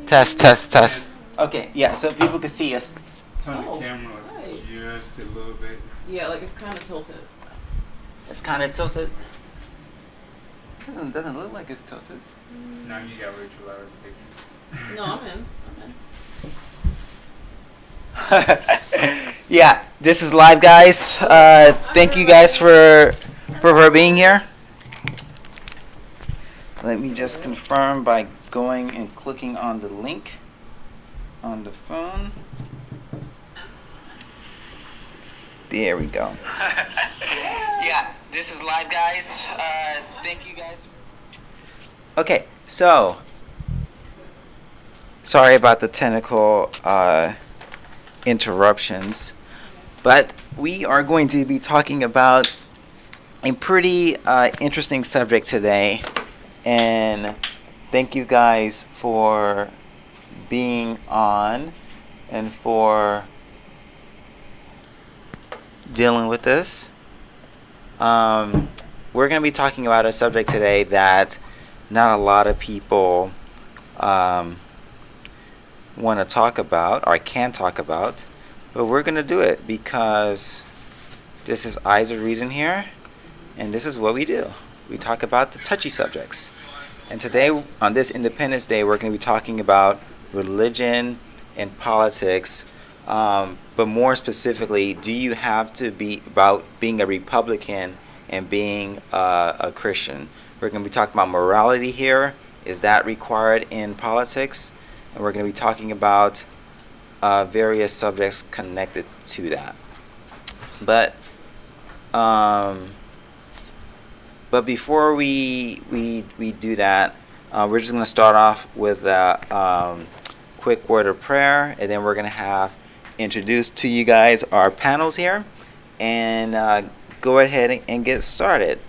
Test. Okay, yeah, so people can see us. Turn the camera just a little bit. Yeah, like it's kind of tilted. It's kind of tilted. Doesn't look like it's tilted. Now you got Rachel out of the picture. No, I'm in. Yeah, this is live, guys. Thank you guys for being here. Let me just confirm by going and clicking on the link on the phone. There we go. Yeah, this is live, guys. Thank you guys. Okay, so sorry about the technical interruptions, but we are going to be talking about a pretty interesting subject today, and thank you guys for being on and for dealing with this. We're going to be talking about a subject today that not a lot of people want to talk about or can talk about, but we're going to do it because this is Eyes of Reason here, and this is what we do. We talk about the touchy subjects. And today, on this Independence Day, we're going to be talking about religion and politics, but more specifically, do you have to be about being a Republican and being a Christian? We're going to be talking about morality here. Is that required in politics? And we're going to be talking about various subjects connected to that. But before we do that, we're just going to start off with a quick word of prayer, and then we're going to introduce to you guys our panels here, and go ahead and get started.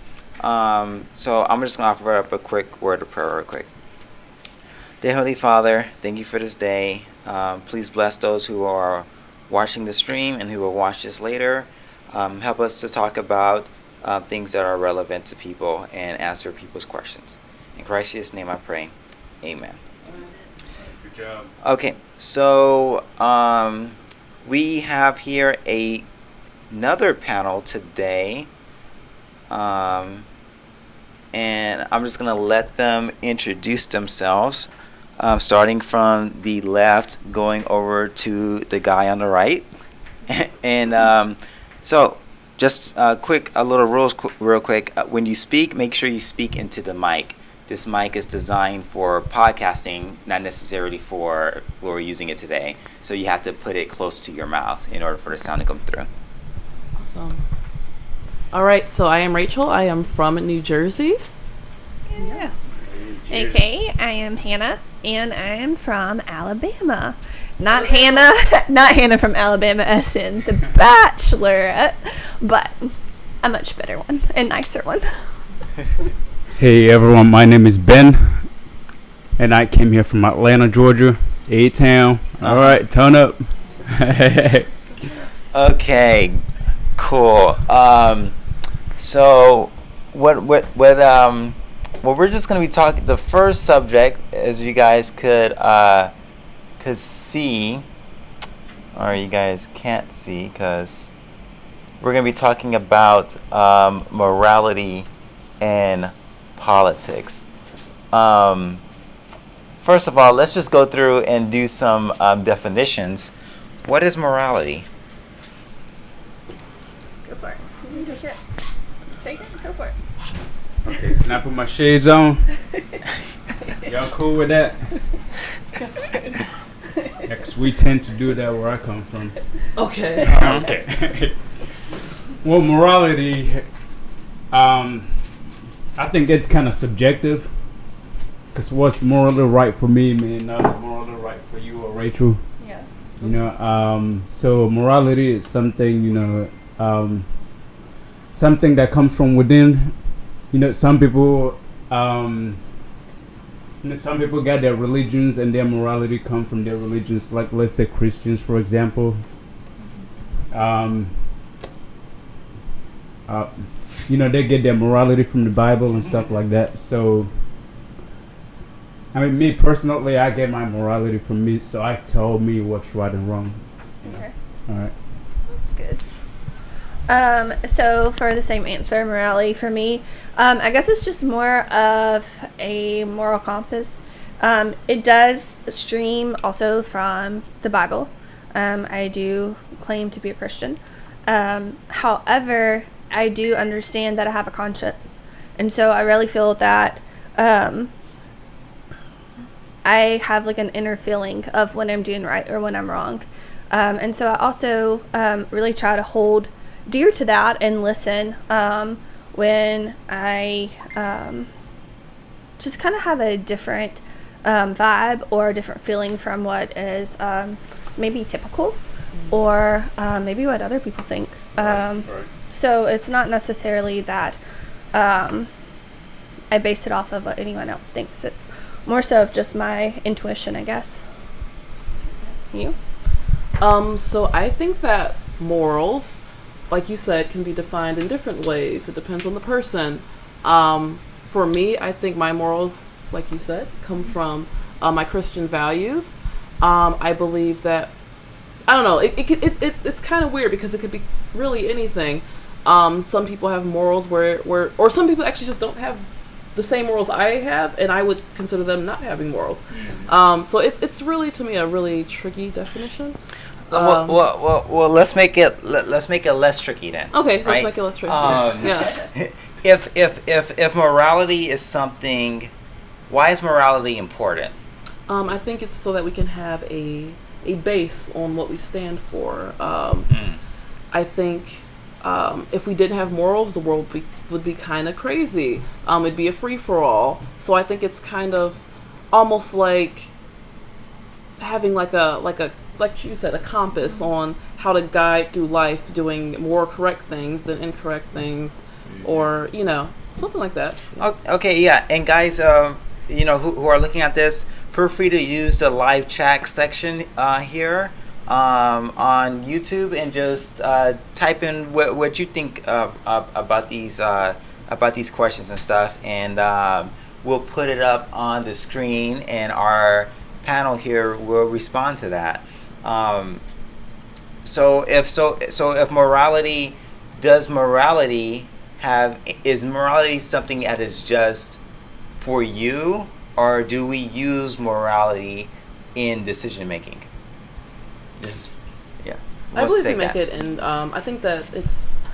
So I'm just going to offer up a quick word of prayer real quick. Dear Holy Father, thank you for this day. Please bless those who are watching the stream and who will watch this later. Help us to talk about things that are relevant to people and answer people's questions. In Christ's name I pray. Amen. Good job. Okay, so we have here another panel today. And I'm just going to let them introduce themselves, starting from the left, going over to the guy on the right. And so just a little rules real quick. When you speak, make sure you speak into the mic. This mic is designed for podcasting, not necessarily for where we're using it today. So you have to put it close to your mouth in order for the sound to come through. Awesome. All right, so I am Rachel. I am from New Jersey. Yeah. Okay, I am Hannah, and I am from Alabama. Not Hannah from Alabama as in The Bachelorette, but a much better one and nicer one. Hey everyone, my name is Ben, and I came here from Atlanta, Georgia, A-Town. All right, turn up. Okay, cool. So what we're just going to be talking, the first subject, as you guys could see, or you guys can't see, because we're going to be talking about morality and politics. First of all, let's just go through and do some definitions. What is morality? Go for it. You can take it. Go for it. Okay, can I put my shades on? Y'all cool with that? Yeah, 'cause we tend to do that where I come from. Okay. Okay. Well, morality, I think it's kind of subjective. Because what's morally right for me may not be morally right for you or Rachel. Yeah. You know, so morality is something, something that comes from within. You know, some people got their religions and their morality come from their religions. Like, let's say Christians, for example. They get their morality from the Bible and stuff like that. So I mean, me personally, I get my morality from me, so I tell me what's right and wrong. Okay. All right. That's good. So for the same answer, morality for me, I guess it's just more of a moral compass. It does stream also from the Bible. I do claim to be a Christian. However, I do understand that I have a conscience. And so I really feel that I have like an inner feeling of when I'm doing right or when I'm wrong. And so I also really try to hold dear to that and listen when I just kind of have a different vibe or a different feeling from what is maybe typical or maybe what other people think. Right. So it's not necessarily that I base it off of what anyone else thinks. It's more so of just my intuition, I guess. You? So I think that morals, like you said, can be defined in different ways. It depends on the person. For me, I think my morals, like you said, come from my Christian values. I believe that, I don't know, it's kind of weird because it could be really anything. Some people have morals or some people actually just don't have the same morals I have, and I would consider them not having morals. So it's really, to me, a really tricky definition. Well, let's make it less tricky then. Okay, right? let's make it less tricky. Yeah. If morality is something, why is morality important? I think it's so that we can have a base on what we stand for. I think if we didn't have morals, the world would be kind of crazy. It'd be a free-for-all. So I think it's kind of almost like having like you said, a compass on how to guide through life, doing more correct things than incorrect things, or something like that. Okay, yeah, and guys, who are looking at this, feel free to use the live chat section here on YouTube and just type in what you think about these questions and stuff, and we'll put it up on the screen, and our panel here will respond to that. So if morality, is morality something that is just for you, or do we use morality in decision making? I believe we make it, and I think that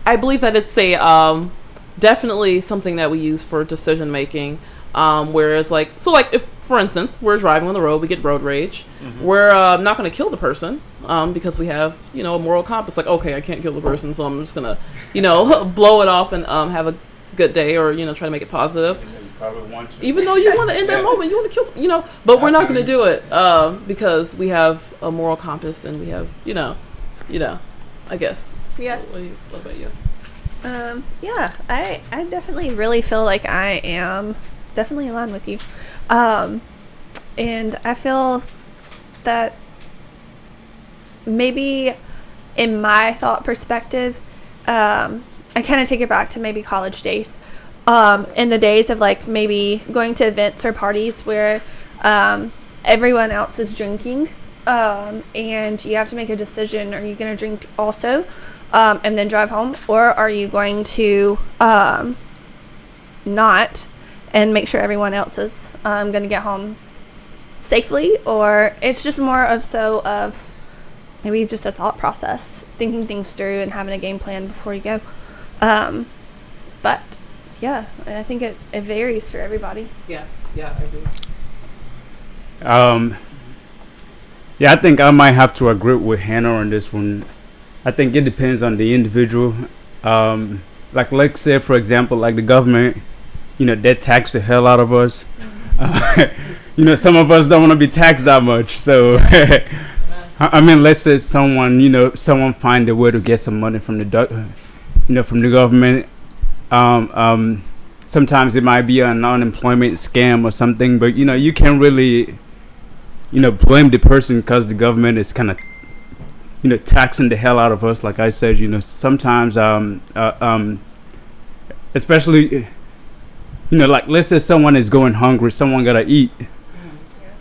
I believe that it's a definitely something that we use for decision making. Whereas if, for instance, we're driving on the road, we get road rage. Mm-hmm. We're not going to kill the person because we have, a moral compass. Like, okay, I can't kill the person, so I'm just going to, blow it off and have a good day, or, try to make it positive. Probably want to. Even though you want to, in that moment, you want to kill, but we're not going to do it because we have a moral compass and we have, I guess. Yeah. What about you? Yeah, I definitely really feel like I am definitely aligned with you. And I feel that maybe in my thought perspective, I kind of take it back to maybe college days. In the days of maybe going to events or parties where everyone else is drinking, and you have to make a decision: are you going to drink also and then drive home, or are you going to not and make sure everyone else is going to get home safely? Or it's just more of maybe just a thought process, thinking things through and having a game plan before you go. But yeah, I think it varies for everybody. Yeah, I agree. Yeah, I think I might have to agree with Hannah on this one. I think it depends on the individual. Let's say, for example, the government, they tax the hell out of us. Some of us don't want to be taxed that much. So, I mean, let's say someone find a way to get some money from from the government. Sometimes it might be an unemployment scam or something, but you can't really blame the person because the government is kind of taxing the hell out of us. Like I said, sometimes especially let's say someone is going hungry, someone gotta eat.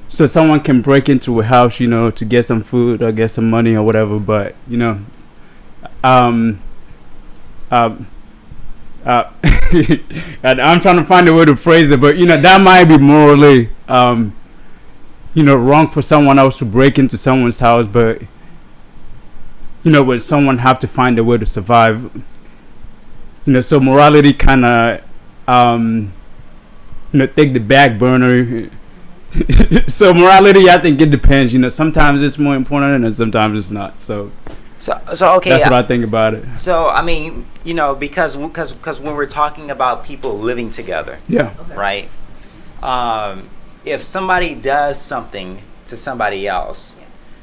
so someone can break into a house, to get some food or get some money or whatever, but um and I'm trying to find a way to phrase it, but that might be morally wrong for someone else to break into someone's house, but would someone have to find a way to survive? So morality kind of take the back burner. So morality, I think it depends. Sometimes it's more important and sometimes it's not. So okay, that's what I think about it. So I mean, because when we're talking about people living together, Yeah. Okay. right? If somebody does something to somebody else,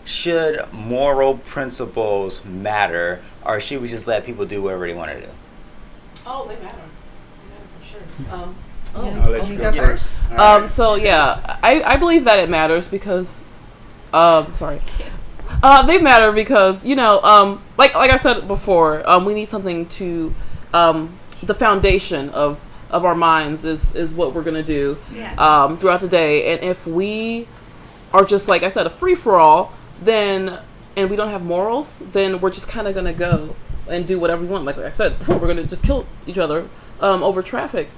should moral principles matter, or should we just let people do whatever they want to do? Oh, they matter. They matter for sure. I'll let you go go first. All right. So yeah, I believe that it matters because, sorry, they matter because like I said before, we need something to, the foundation of our minds is what we're gonna do, throughout the day, and if we are just, like I said, a free for all, then and we don't have morals, then we're just kind of gonna go and do whatever we want. Like I said before, we're gonna just kill each other over traffic.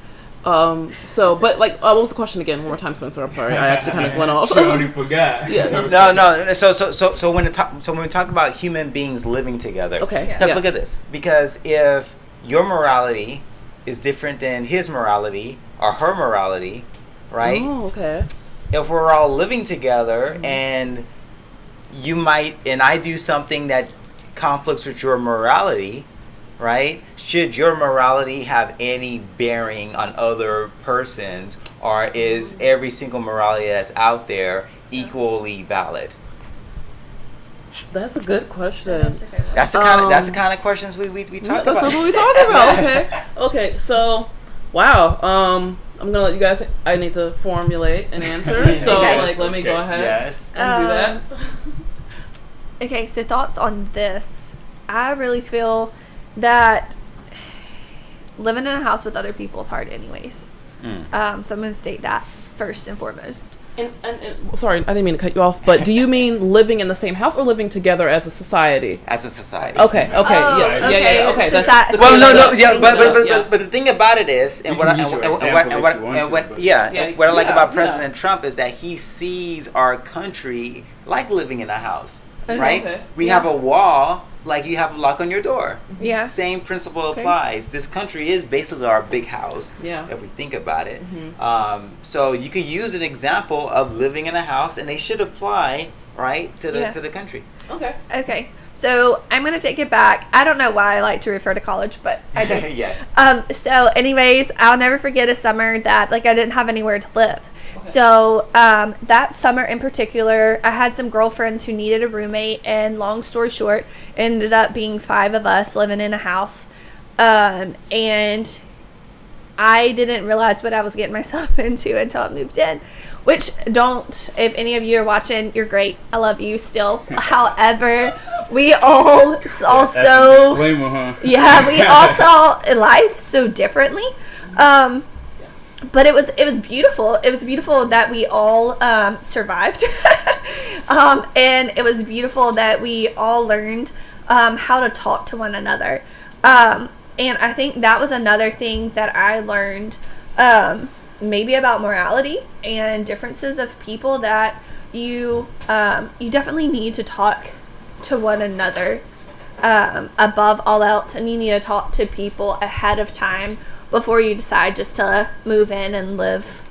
But what was the question again? One more time, Spencer. I'm sorry, I actually kind of went off. She already forgot. Yeah. No. So when we talk about human beings living together, Okay. Because look at this. Because if your morality is different than his morality or her morality, right? Oh, okay. If we're all living together and I do something that conflicts with your morality, right? Should your morality have any bearing on other persons, or is every single morality that's out there equally valid? That's a good question. That's the kind of questions we talk That's about. what we talking about. Okay. Okay. So, wow. I'm gonna let you guys. I need to formulate an answer. So, Okay. let me go ahead Yes. and do that. Okay, so thoughts on this. I really feel that living in a house with other people is hard anyways. So I'm going to state that first and foremost. And sorry, I didn't mean to cut you off. But do you mean living in the same house or living together as a society? As a society. Okay. Oh, Yeah. Okay. Soci- Well, no, yeah, thing but the thing about it is, and You what can use your example if you want to, but- what I like about yeah. President Trump is that he sees our country like living in a house, right? Okay. We have a wall like you have a lock on your door. Yeah. Same principle Okay. applies. This country is basically our big house. Yeah. If we think about it, so you can use an example of living in a house, and they should apply right to the country. Okay. Okay, so I'm going to take it back. I don't know why I like to refer to college, but I do. Yes. So anyways, I'll never forget a summer that I didn't have anywhere to live. So that summer in particular, I had some girlfriends who needed a roommate, and long story short, ended up being 5 of us living in a house. And I didn't realize what I was getting myself into until I moved in. Which if any of you are watching, you're great. I love you still. However, we all also Disclaimer, huh? yeah, we all saw life so differently. But it was beautiful. It was beautiful that we all survived, and it was beautiful that we all learned how to talk to one another. And I think that was another thing that I learned, maybe about morality and differences of people, that you definitely need to talk to one another above all else, and you need to talk to people ahead of time before you decide just to move in and live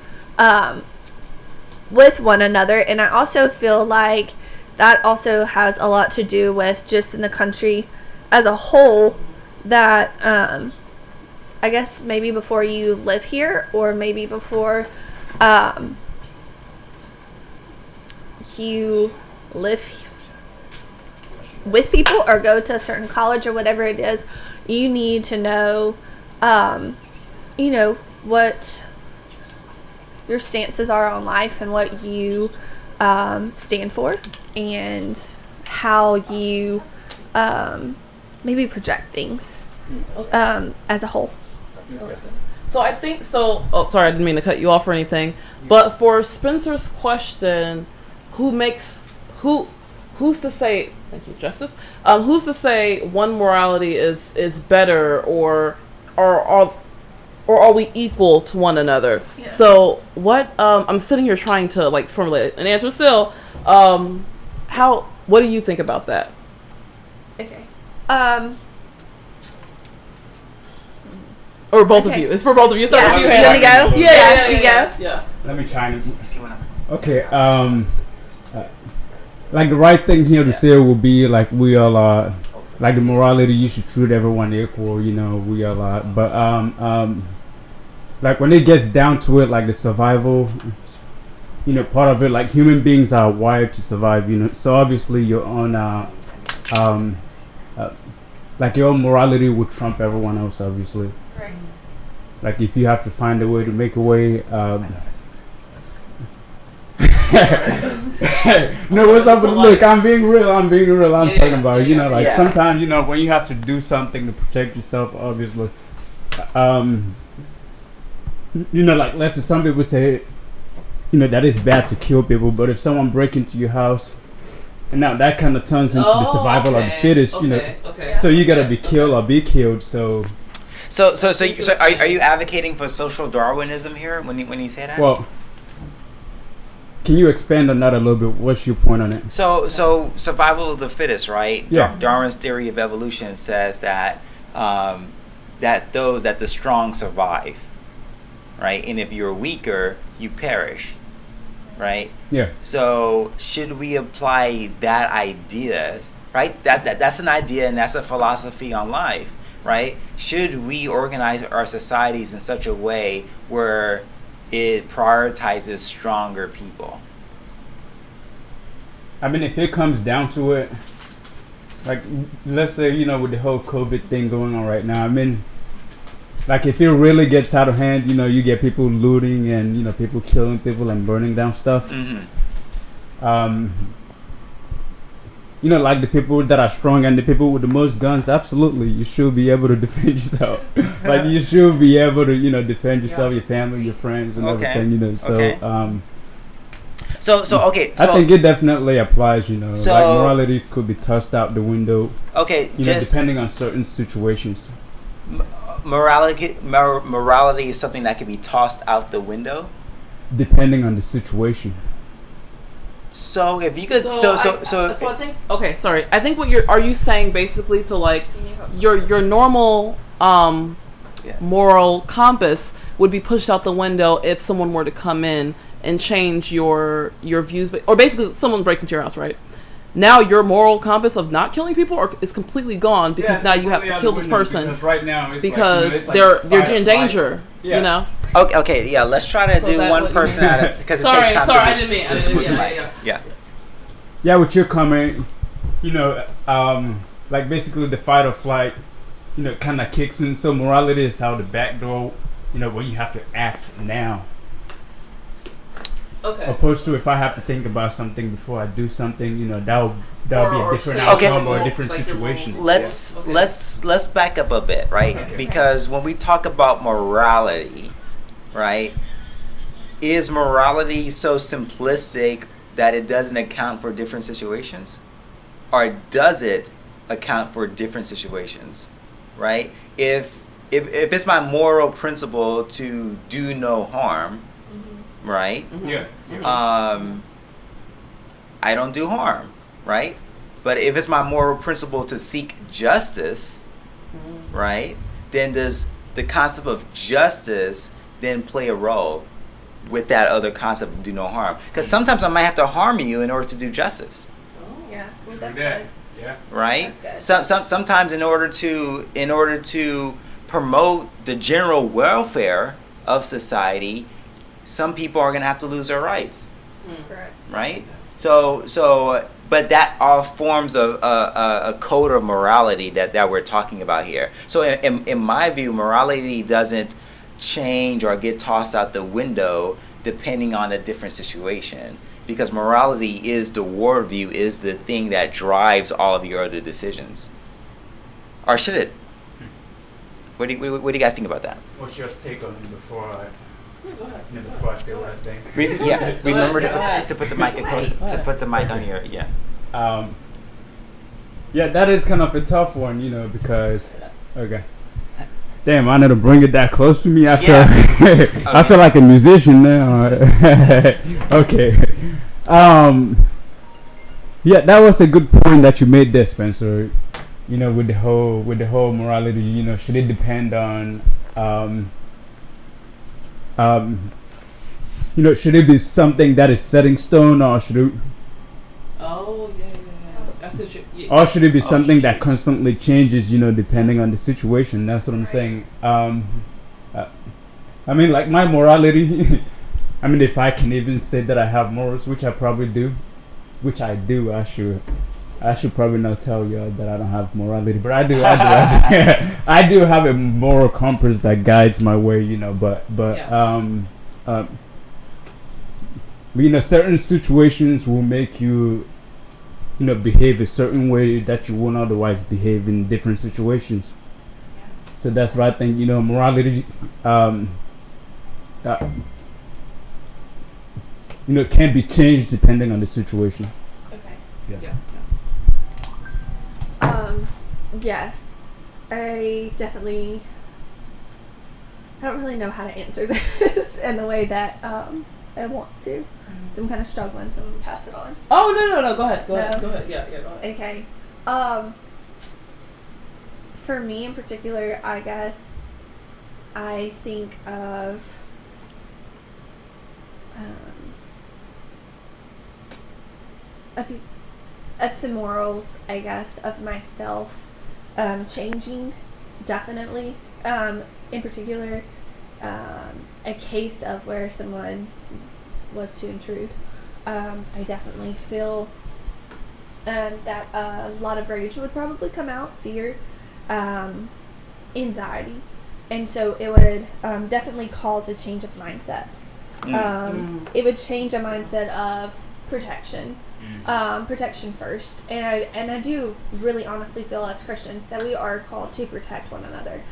with one another. And I also feel like that also has a lot to do with just in the country as a whole, that I guess maybe before you live here, or maybe before you live with people or go to a certain college or whatever it is, you need to know what your stances are on life and what you stand for, and how you maybe project things as a whole. So I think so. Oh, sorry, I didn't mean to cut you off or anything. But for Spencer's question, who's to say? Thank you, Justice. Who's to say one morality is better or are we equal to one another? Yeah. So what? I'm sitting here trying to like formulate an answer. Still, what do you think about that? Okay. Or both of Okay. you? It's for both of you. Start Yeah. with You you, want Hannah. to go? Yeah, You go. Yeah. Let me chime in. See what I'm- Okay. Like the right thing here to say will be like we all are. Like the morality, you should treat everyone equal. You know, we all are. But like when it gets down to it, like the survival, you know, part of it, like human beings are wired to survive. You know, so obviously your own like your own morality would trump everyone else. Obviously, Right. like if you have to find a way to make a way. No, what's up with the look? I'm being real. I'm talking about, you know, like Yeah. sometimes, you know, when you have to do something to protect yourself, obviously, you know, like let's say some people say, you know, that it's bad to kill people, but if someone break into your house, and now that kind of turns into the survival of the fittest, you know, Okay. so you gotta be killed or be killed. So, So are you advocating for social Darwinism here when you say that? well, can you expand on that a little bit? What's your point on it? So survival of the fittest, right? Yeah. Darwin's theory of evolution says that that the strong survive, right? And if you're weaker, you perish, right? Yeah. So should we apply that idea, right? That's an idea and that's a philosophy on life, right? Should we organize our societies in such a way where it prioritizes stronger people? I mean, if it comes down to it, like, let's say, you know, with the whole COVID thing going on right now, I mean, like, if it really gets out of hand, you know, you get people looting and, you know, people killing people and burning down stuff. Mm-hmm. You know, like the people that are strong and the people with the most guns, absolutely, you should be able to defend yourself. Like, you should be able to, you know, defend yourself, your family, your friends, and Okay. everything, you know. So, Okay. So okay. I So think it definitely applies, you know. So- like, morality could be tossed out the window, okay, you know, just depending on certain situations. morality is something that can be tossed out the window. Depending on the situation. So if you could, So I think sorry. I think what are you saying basically? So like your normal Yeah. moral compass would be pushed out the window if someone were to come in and change your views, or basically someone breaks into your house, right? Now your moral compass of not killing people is completely gone because now you have to kill this person Because right now it's because like, they're fight or in flight. danger. Yeah. You know. okay, yeah. Let's try to So do is that one what you person mean? at a because it Sorry, takes time. I to didn't mean. Yeah. Yeah. Yeah, with your comment, you know, like basically the fight or flight, you know, kind of kicks in. So morality is how the back door, you know, where you have to act now. Okay. Opposed to if I have to think about something before I do something, you know, that'll be Or a different say Okay. outcome or a your different like your situation. moral- Let's Yeah. Okay. let's back up a bit, right? Okay. Because when we talk about morality, right, is morality so simplistic that it doesn't account for different situations, or does it account for different situations, right? If it's my moral principle to do no harm, right? Yeah. I don't do harm, right? But if it's my moral principle to seek justice, right, then does the concept of justice then play a role with that other concept of do no harm? Because sometimes I might have to harm you in order to do justice, Yeah, well, that's Yeah. good. Yeah. right? That's good. Sometimes in order to promote the general welfare of society, some people are going to have to lose their rights, Correct. right? So, but that all forms of a code of morality that we're talking about here. So, in my view, morality doesn't change or get tossed out the window depending on a different situation, because morality is the worldview, is the thing that drives all of your other decisions. Or should it? What do you guys think about that? What's your take on it before I Go ahead. before I say what I think? Remember Go ahead. to put the mic to put the mic on your Yeah, that is kind of a tough one, because okay. Damn, I need to bring it that close to me. I feel like a musician now. Okay. Yeah, that was a good point that you made there, Spencer. With the whole morality, should it depend on should it be something that is set in stone, or should it Oh yeah. That's what you. or should it be something that constantly changes, depending on the situation? That's what I'm saying. I mean, like my morality. I mean, if I can even say that I have morals, which I probably do, which I do, I should probably not tell you that I don't have morality, but I do. I do have a moral compass that guides my way, But certain situations will make you, behave a certain way that you won't otherwise behave in different situations. So that's what I think. Morality, can be changed depending on the situation. Okay. Yeah. Yes. I don't really know how to answer this in the way that I want to. So I'm kind of struggling, so I'm going to pass it on. Oh, no. Go ahead. No. Yeah, go ahead. Okay. For me in particular, I guess I think of some morals, I guess, of myself changing, definitely. In particular, a case of where someone was to intrude. I definitely feel that a lot of rage would probably come out, fear, anxiety, and so it would definitely cause a change of mindset. It would change a mindset of protection. Protection first, and I do really honestly feel as Christians that we are called to protect one another.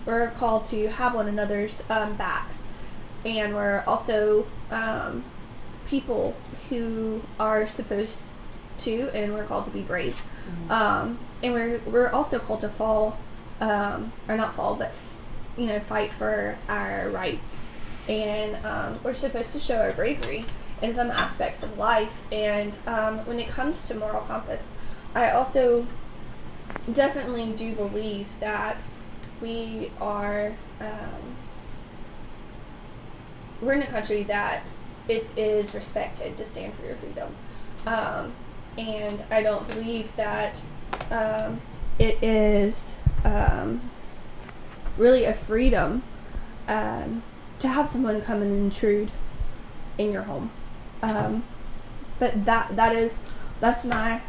We're called to have one another's backs, and we're also people who are supposed to, and we're called to be brave. And we're also called to fall, or not fall, but fight for our rights, and we're supposed to show our bravery in some aspects of life. And when it comes to moral compass, I also definitely do believe that we are we're in a country that it is respected to stand for your freedom, and I don't believe that it is really a freedom to have someone come and intrude in your home. But that's my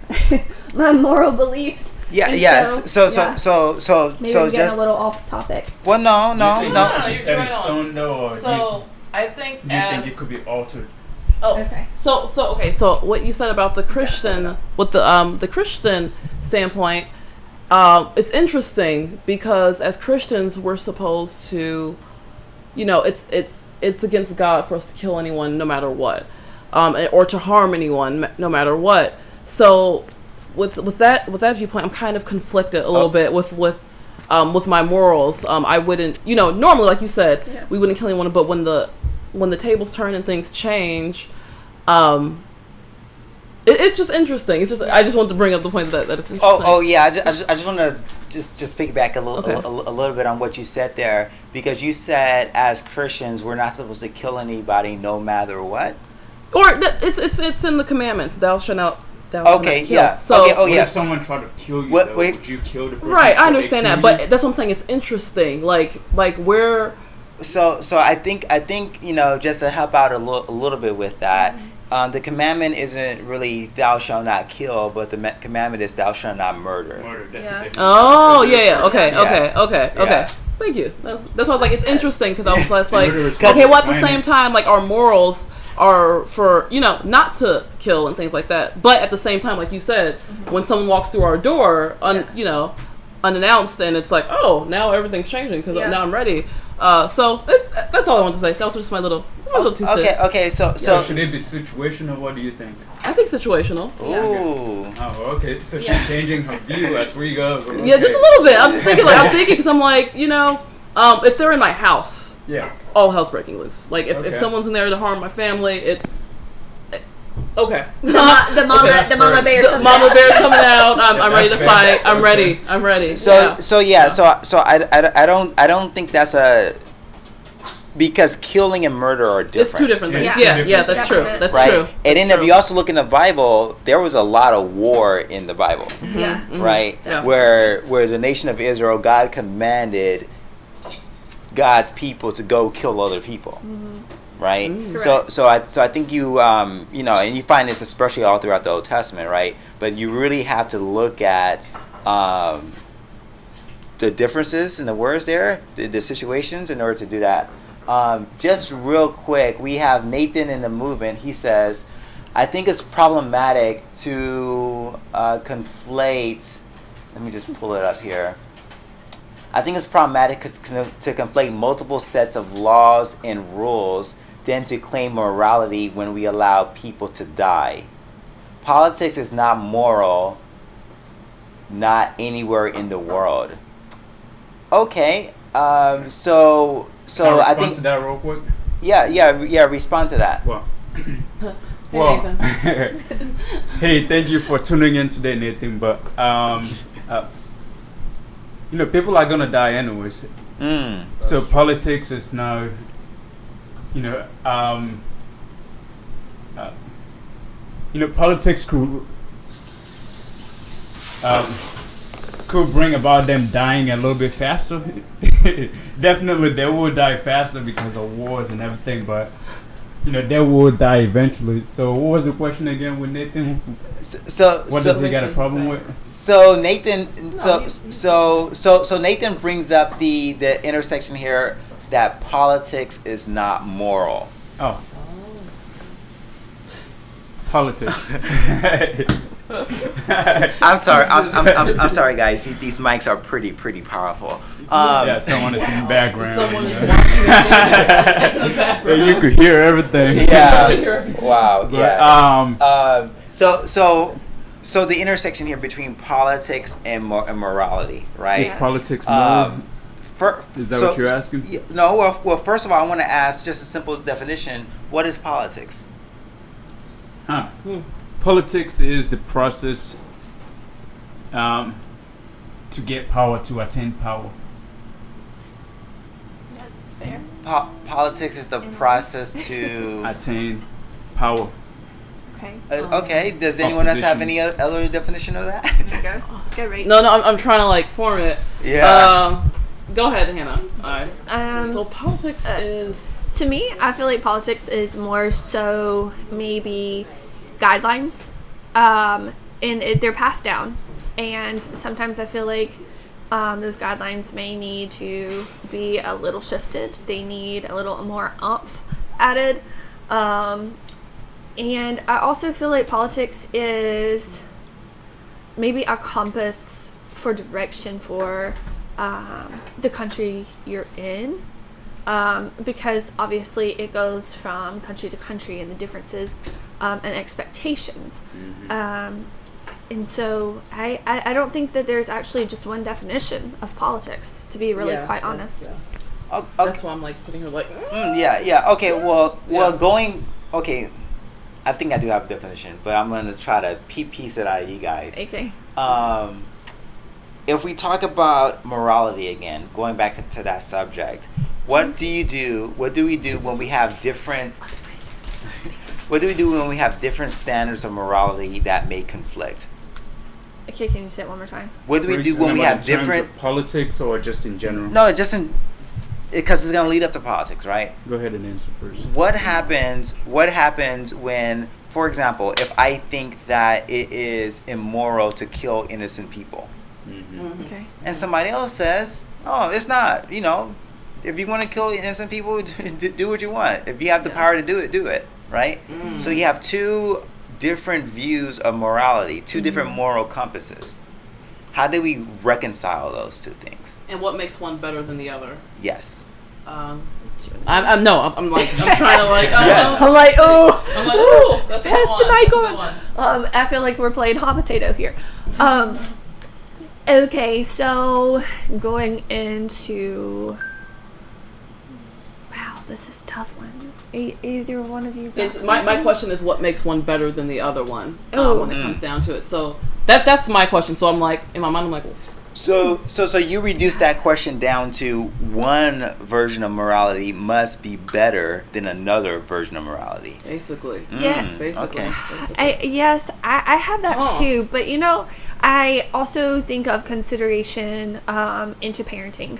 my moral beliefs. Yeah. And Yes. So maybe so I'm getting just a little off topic. well, no. you're Set in right on. stone, though, or So I think do you think it could be altered? Oh, Okay. So what you said about the Christian, with the Christian standpoint, it's interesting because as Christians we're supposed to, it's against God for us to kill anyone no matter what, or to harm anyone no matter what. So with that viewpoint, I'm kind of conflicted a little bit with my morals. I wouldn't, normally, like you said, we wouldn't kill anyone, but when the tables turn and things change, it's just interesting. It's just I just wanted to bring up the point that it's interesting. Oh yeah. I just want to just piggyback a little bit on what you said there, because you said as Christians we're not supposed to kill anybody no matter what. Or it's in the commandments. Thou shalt not. Okay. Kill. Yeah. So, okay. Oh What yeah. if someone tried to kill you? What- though? wait. Would you kill the person? right, I before they understand that, kill but you? that's what I'm saying. It's interesting. Like where. So I think just to help out a little bit with that, the commandment isn't really thou shalt not kill, but the commandment is thou shalt not murder. Murder, that's Yeah. a different Oh that's a yeah. different- Okay. Yeah. Okay. Thank you. That's why I was like, it's interesting because I was like, Murder is okay, well at the planet. same time, like our morals are for not to kill and things like that, but at the same time, like you said, when someone walks through our door, unannounced, and it's like, oh, now everything's changing because now I'm ready. So that's all I want to say. That was just my little two cents. Okay. So should it be situational? What do you think? I think situational. Ooh. Oh, okay. So she's changing her view as we go. Okay. Yeah, just a little bit. I'm just thinking, because I'm like, if they're in my house, all hell's breaking loose. Like if someone's in there to harm my family, okay. The mama bear. The mama bear's coming out. I'm ready to fight. I'm ready. So I don't think that's because killing and murder are different. It's two different things. Yeah. That's true. That's right? true. And then if you also look in the Bible, there was a lot of war in the Bible. Yeah. Right? Yeah. Where the nation of Israel, God commanded God's people to go kill other people. Right? So I think you and you find this especially all throughout the Old Testament, right? But you really have to look at the differences in the words there, the situations, in order to do that. Just real quick, we have Nathan in the movement. He says, I think it's problematic to conflate. Let me just pull it up here. I think it's problematic to conflate multiple sets of laws and rules than to claim morality when we allow people to die. Politics is not moral, not anywhere in the world. Okay, so Can I I respond think to that real quick. yeah. Respond to that. Well, hey, thank you for tuning in today, Nathan. But people are gonna die anyways. So politics is now, politics could bring about them dying a little bit faster. Definitely, they will die faster because of wars and everything. But they will die eventually. So, what was the question again with Nathan? What does he got a problem with? So Nathan, so Nathan brings up the intersection here that politics is not moral. Oh. Politics. I'm sorry. I'm sorry, guys. These mics are pretty powerful. Someone is in the background. Someone is watching in the background. You could hear everything. Yeah. Wow. But, So the intersection here between politics and morality, right? Is politics moral? Is that what you're asking? No. Well, first of all, I want to ask just a simple definition. What is politics? Politics is the process to get power, to attain power. That's fair. Politics is the process to attain power. Okay. Okay. Does anyone else have any other definition of that? There you go, right. No, I'm trying to form it. Yeah. Go ahead, Hannah. So politics is. To me, I feel like politics is more so maybe guidelines, and they're passed down, and sometimes I feel like those guidelines may need to be a little shifted. They need a little more oomph added, and I also feel like politics is maybe a compass for direction for the country you're in. Because obviously it goes from country to country and the differences and expectations. And so I don't think that there's actually just one definition of politics, to be really quite honest. Yeah. Okay. That's why I'm sitting here Okay, okay. I think I do have a definition, but I'm going to try to piece it out of you guys. Okay. If we talk about morality again, going back to that subject, what do we do when we have different standards of morality that may conflict? Okay, can you say it one more time? What do we do when we have in terms different of politics or just in general? No, just because it's going to lead up to politics, right? Go ahead and answer first. What happens when, for example, if I think that it is immoral to kill innocent people? Okay. And somebody else says, "Oh, it's not. If you want to kill innocent people, do what you want. If you have the power to do it, do it." Right? So you have two different views of morality, two different moral compasses. How do we reconcile those two things? And what makes one better than the other? Yes. I'm trying to like, Yes. I'm like, oh, that's a pass good the one. mic That's a good on. one. I feel like we're playing hot potato here. Okay, so going into, wow, this is a tough one. Either one of you got My something? question is what makes one better than the other one when it comes down to it. So that's my question. So I'm like, in my mind, I'm like, So you reduce that question down to one version of morality must be better than another version of morality. basically. Yeah. Basically. Okay. Yes, I have that Oh. too. But I also think of consideration into parenting,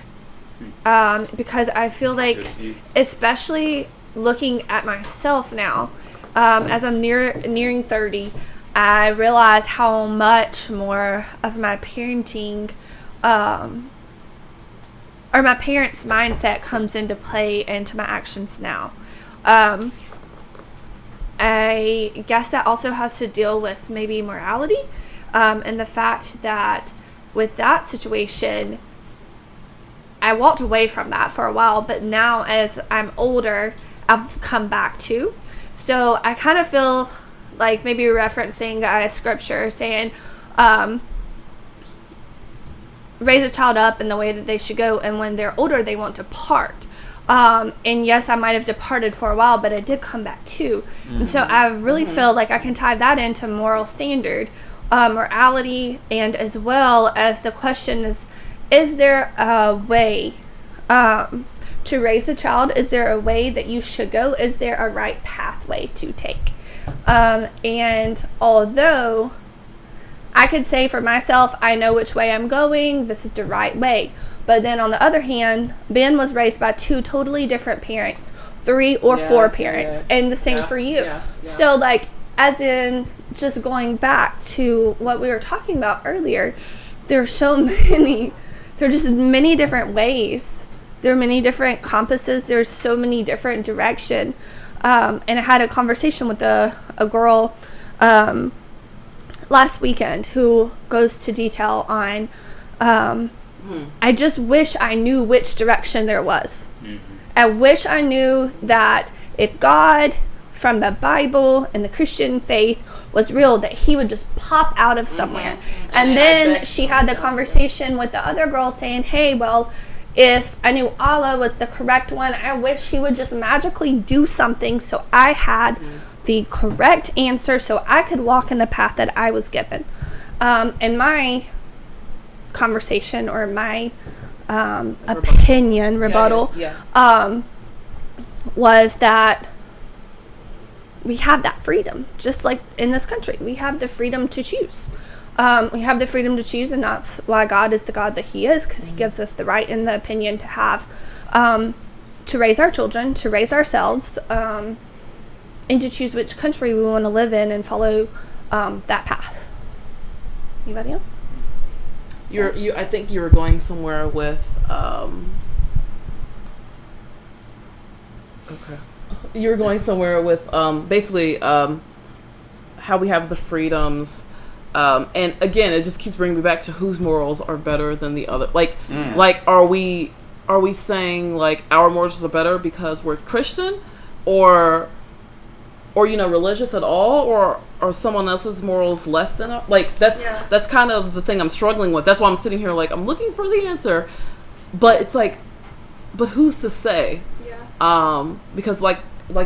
because I feel like, especially looking at myself now, as I'm nearing 30, I realize how much more of my parenting, or my parents' mindset comes into play into my actions now. I guess that also has to deal with maybe morality, and the fact that with that situation, I walked away from that for a while, but now as I'm older, I've come back to. So I kind of feel like maybe referencing a scripture saying, raise a child up in the way that they should go, and when they're older, they won't depart. And yes, I might have departed for a while, but I did come back too. And so I really feel like I can tie that into moral standard, morality, and as well as the question is there a way to raise a child? Is there a way that you should go? Is there a right pathway to take? And although I could say for myself, I know which way I'm going, this is the right way. But then on the other hand, Ben was raised by two totally different parents, 3 or 4 parents, and the same for you. So like, as in just going back to what we were talking about earlier, there's so many, there are just many different ways. There are many different compasses. There's so many different direction. And I had a conversation with a girl last weekend who goes to detail on, I just wish I knew which direction there was. I wish I knew that if God from the Bible and the Christian faith was real, that he would just pop out of somewhere. And then she had the conversation with the other girl saying, hey, well, if I knew Allah was the correct one, I wish he would just magically do something so I had the correct answer so I could walk in the path that I was given. And my conversation or my opinion rebuttal was that we have that freedom, just like in this country. We have the freedom to choose. We have the freedom to choose, and that's why God is the God that he is, because he gives us the right and the opinion to have, to raise our children, to raise ourselves, and to choose which country we want to live in and follow that path. Anybody else? I think you were going somewhere with okay. You were going somewhere with basically how we have the freedoms, and again, it just keeps bringing me back to whose morals are better than the other. Like are we saying like our morals are better because we're Christian, or religious at all, or someone else's morals less than our, like that's kind of the thing I'm struggling with. That's why I'm sitting here like I'm looking for the answer, but it's like, but who's to say? Because like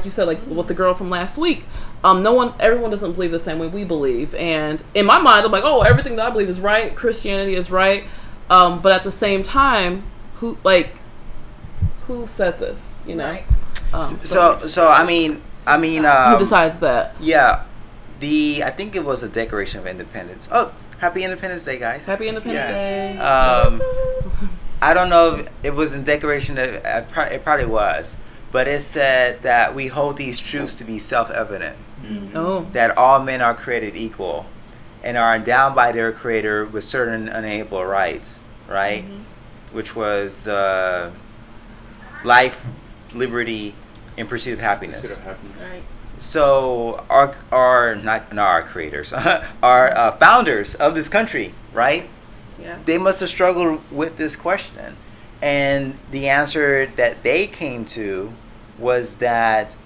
you said, like with the girl from last week, everyone doesn't believe the same way we believe, and in my mind I'm like, oh, everything that I believe is right, Christianity is right, but at the same time, who said this, Right. So I mean who decides that? Yeah, I think it was a Declaration of Independence. Oh, happy Independence Day, guys. Happy Independence Day. I don't know if it was in Declaration, it probably was, but it said that we hold these truths to be self-evident. That all men are created equal and are endowed by their creator with certain unalienable rights, right? Which was life, liberty, and pursuit of happiness. Right. So our not our creators, our founders of this country, right? Yeah. They must have struggled with this question. And the answer that they came to was that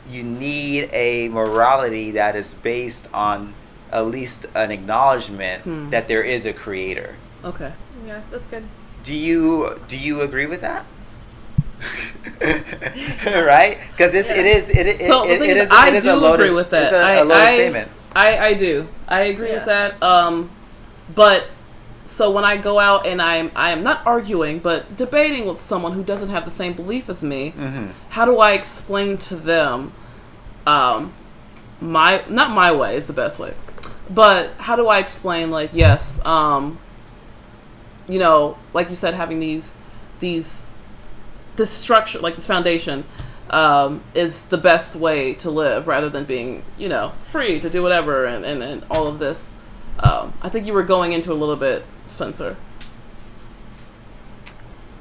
you need a morality that is based on at least an acknowledgement that there is a creator. Okay. Yeah, that's good. Do you agree with that? Right? Because it is a loaded agree with that. It's a loaded statement. I do. I agree with that. But so when I go out and I am not arguing, but debating with someone who doesn't have the same belief as me, how do I explain to them, not my way is the best way, but how do I explain, like, yes, you know, like you said, having this structure, like this foundation, is the best way to live rather than being, you know, free to do whatever and all of this. I think you were going into a little bit, Spencer.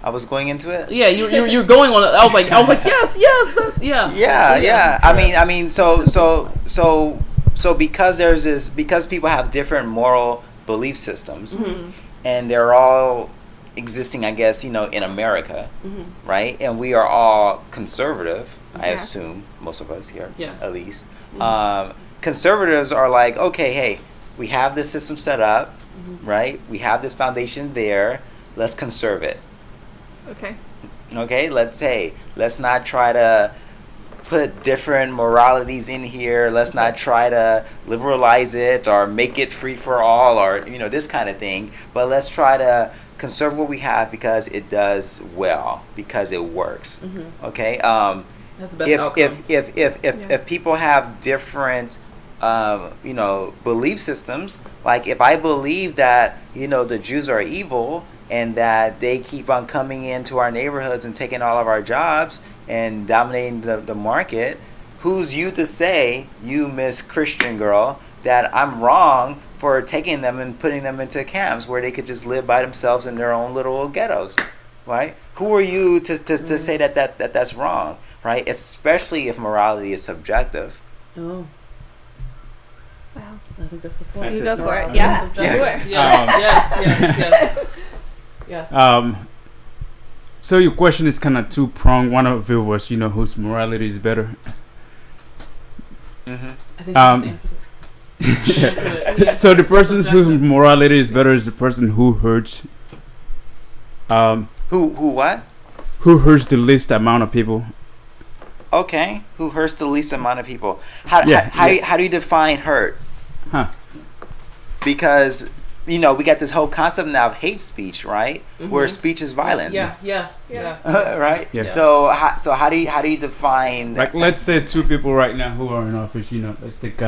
I was going into it. Yeah, you're going on. I was like yes, yeah. Yeah. I mean, so because people have different moral belief systems, and they're all existing, I guess, you know, in America, right? And we are all conservative, I assume, most of us here, at least. Conservatives are like, okay, hey, we have this system set up, right? We have this foundation there. Let's conserve it. Okay, let's not try to put different moralities in here. Let's not try to liberalize it or make it free for all, or, you know, this kind of thing. But let's try to conserve what we have because it does well, because it works. Okay. That's the best outcome. If people have different you know, belief systems, like if I believe that, you know, the Jews are evil and that they keep on coming into our neighborhoods and taking all of our jobs and dominating the market, who's you to say, you Miss Christian girl, that I'm wrong for taking them and putting them into camps where they could just live by themselves in their own little ghettos, right? Who are you to say that's wrong, right? Especially if morality is subjective. Oh. Wow. I think that's the point. You go for it. Yeah, sure. Yes. So your question is kind of two-pronged. One of it was, you know, whose morality is better. I think you just answered it. So the person whose morality is better is the person who hurts. Who what? Who hurts the least amount of people. Okay, who hurts the least amount of people? How do you define hurt? Because, you know, we got this whole concept now of hate speech, right? Where speech is violence. Yeah. Right. Yeah. So how do you define? Like, let's say two people right now who are in office. You know, let's take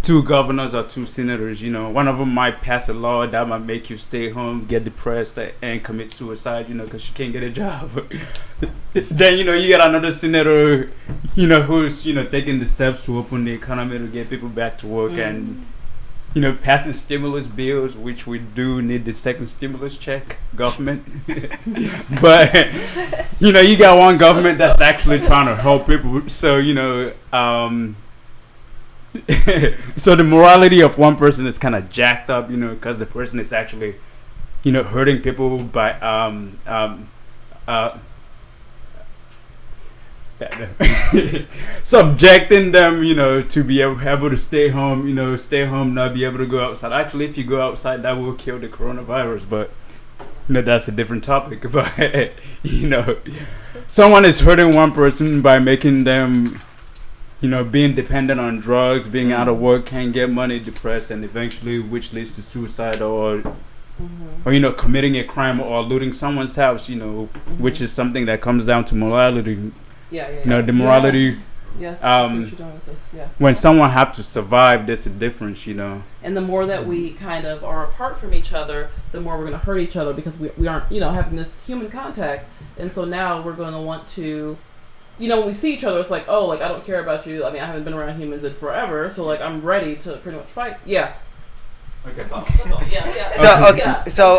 two governors or two senators. You know, one of them might pass a law that might make you stay home, get depressed, and commit suicide. You know, because you can't get a job. Then, you know, you got another senator, you know, who's, you know, taking the steps to open the economy to get people back to work and, you know, passing stimulus bills, which we do need the second stimulus check, government. But, you know, you got one government that's actually trying to help people. So, you know, so the morality of one person is kind of jacked up, you know, because the person is actually, you know, hurting people by subjecting them, you know, to be able to stay home, you know, not be able to go outside. Actually, if you go outside, that will kill the coronavirus, but, you know, that's a different topic. But, you know, someone is hurting one person by making them, you know, being dependent on drugs, being out of work, can't get money, depressed, and eventually which leads to suicide or you know, committing a crime or looting someone's house, you know, which is something that comes down to morality. You know, the morality. Yes. I see what you're doing with this. Yeah. When someone have to survive, there's a difference, you know. And the more that we kind of are apart from each other, the more we're going to hurt each other because we aren't, you know, having this human contact. And so now we're going to want to, you know, when we see each other, it's like, oh, like, I don't care about you. I mean, I haven't been around humans in forever, so, like, I'm ready to pretty much fight. Yeah. Okay. So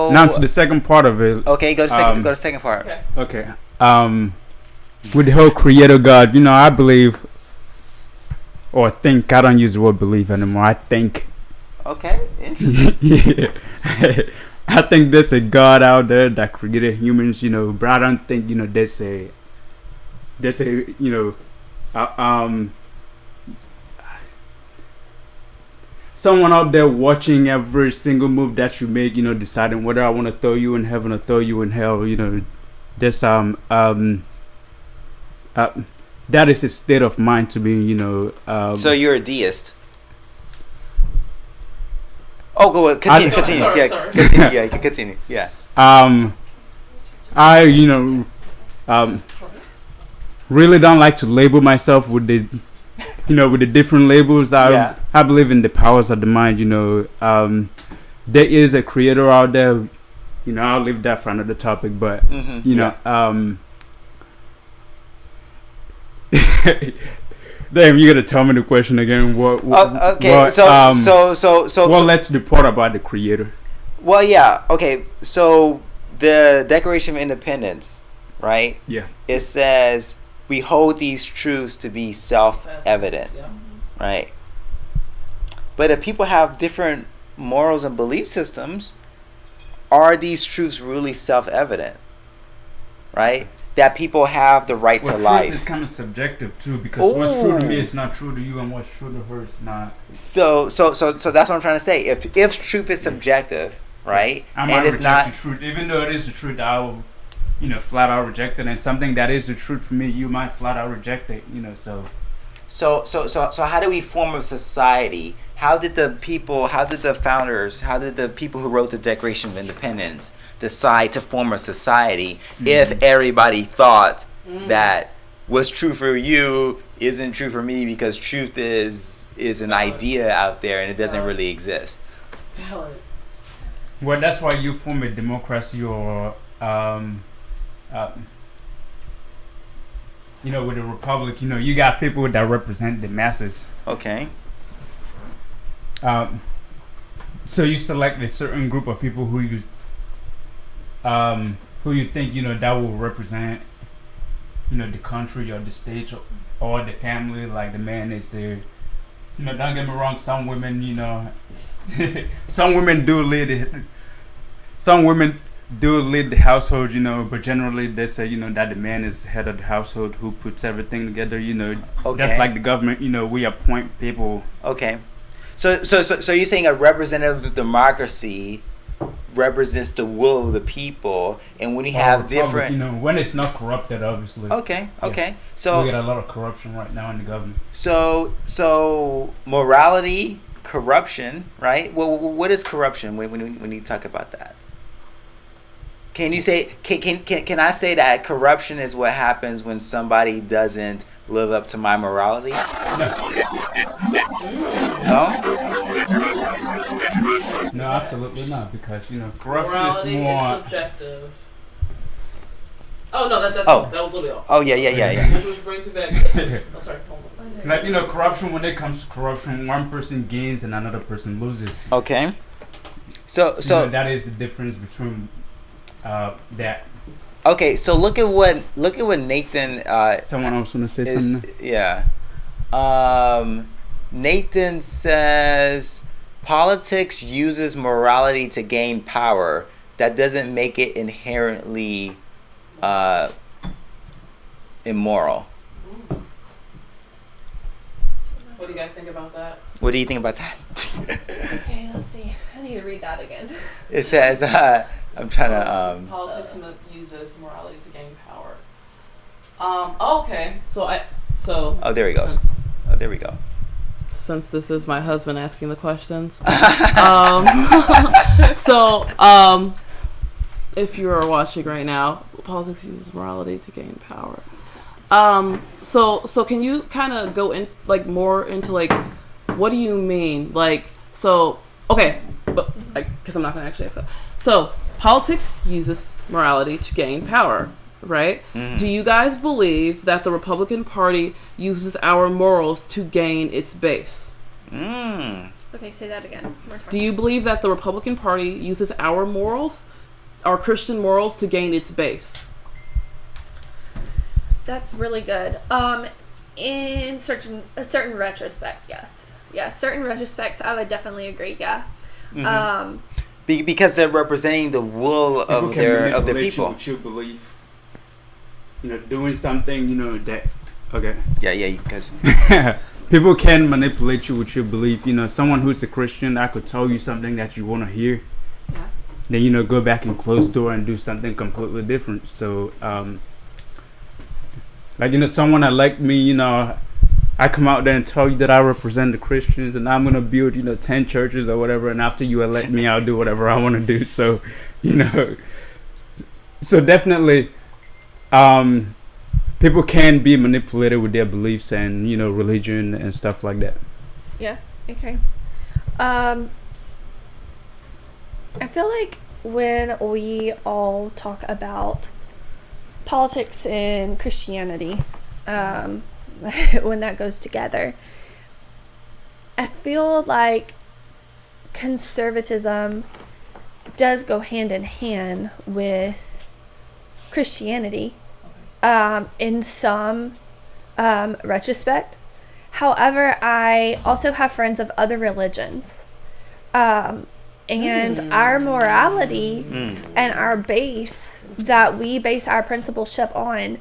now to the second part of it. Okay, go to second part. Okay. With the whole creator God, you know, I believe, or think. I don't use the word believe anymore. I think. Okay, interesting. Yeah. I think there's a God out there that created humans, but I don't think, there's a, someone out there watching every single move that you make, deciding whether I want to throw you in heaven or throw you in hell, there's, that is a state of mind to me, So you're a deist. Oh, go ahead. Continue. Sorry, Yeah, sorry. continue. Yeah, you can continue. Yeah. I really don't like to label myself with the with the different labels. I believe in the powers of the mind. There is a creator out there. I'll leave that for another topic, but damn, you gotta tell me the question again. Okay. What, so let's report about the creator. Well, yeah. Okay. So the Declaration of Independence, right? Yeah. It says we hold these truths to be self-evident, right? But if people have different morals and belief systems, are these truths really self-evident, right? That people have the right to life. Truth is kind of subjective too, because what's true to me is not true to you, and what's true to her is not. So that's what I'm trying to say. If truth is subjective, right, I might reject the truth, even though it is the truth. I will, flat out reject it, and something that is the truth for me, you might flat out reject it. So how do we form a society? How did the founders, how did the people who wrote the Declaration of Independence decide to form a society if everybody thought that what's true for you isn't true for me, because truth is an idea out there and it doesn't really exist? Valid. Well, that's why you form a democracy or with a republic, you got people that represent the masses. Okay. So you select a certain group of people who you think that will represent the country or the state or the family. Like the man is the don't get me wrong, some women some women do lead the household, but generally they say that the man is the head of the household who puts everything together. Okay. That's like the government. We appoint people. Okay. So you're saying a representative democracy represents the will of the people, and when you have different, when it's not corrupted, obviously. Okay. Yeah. So we got a lot of corruption right now in the government. So morality, corruption, right? Well, what is corruption when you talk about that? Can you say can I say that corruption is what happens when somebody doesn't live up to my morality? No, absolutely not, because corruption Morality is more is subjective. Oh no, that was literally all. Oh yeah. Which brings me back. Oh, sorry. like corruption. When it comes to corruption, one person gains and another person loses. Okay. So that is the difference between that. Okay, so look at what Nathan. Someone else want to say something? Yeah. Nathan says politics uses morality to gain power. That doesn't make it inherently immoral. What do you guys think about that? What do you think about that? Okay, let's see. I need to read that again. It says, I'm trying to. Politics uses morality to gain power. Okay. So Oh, there he goes. Oh, there we go. Since this is my husband asking the questions, if you are watching right now, politics uses morality to gain power. So can you kind of go in more into what do you mean? Okay, but because I'm not gonna actually accept. So politics uses morality to gain power, right? Mm. Do you guys believe that the Republican Party uses our morals to gain its base? Mm. Okay, say that again. More time. Do you believe that the Republican Party uses our morals, our Christian morals, to gain its base? That's really good. In certain retrospects, yes. Yeah, certain retrospects, I would definitely agree. Yeah. Mm-hmm. Because they're representing the will of their people. What you believe. Doing something. That. Okay. Yeah. Because people can manipulate you with your belief. Someone who's a Christian, I could tell you something that you want to hear. Yeah. Then go back and close door and do something completely different. So, someone that like me, I come out there and tell you that I represent the Christians and I'm gonna build, 10 churches or whatever. And after you elect me, I'll do whatever I want to do. So, so definitely, people can be manipulated with their beliefs and religion and stuff like that. Yeah. Okay. I feel like when we all talk about politics and Christianity, when that goes together, I feel like conservatism does go hand in hand with Christianity in some retrospect. However, I also have friends of other religions. And our morality and our base that we base our principleship on,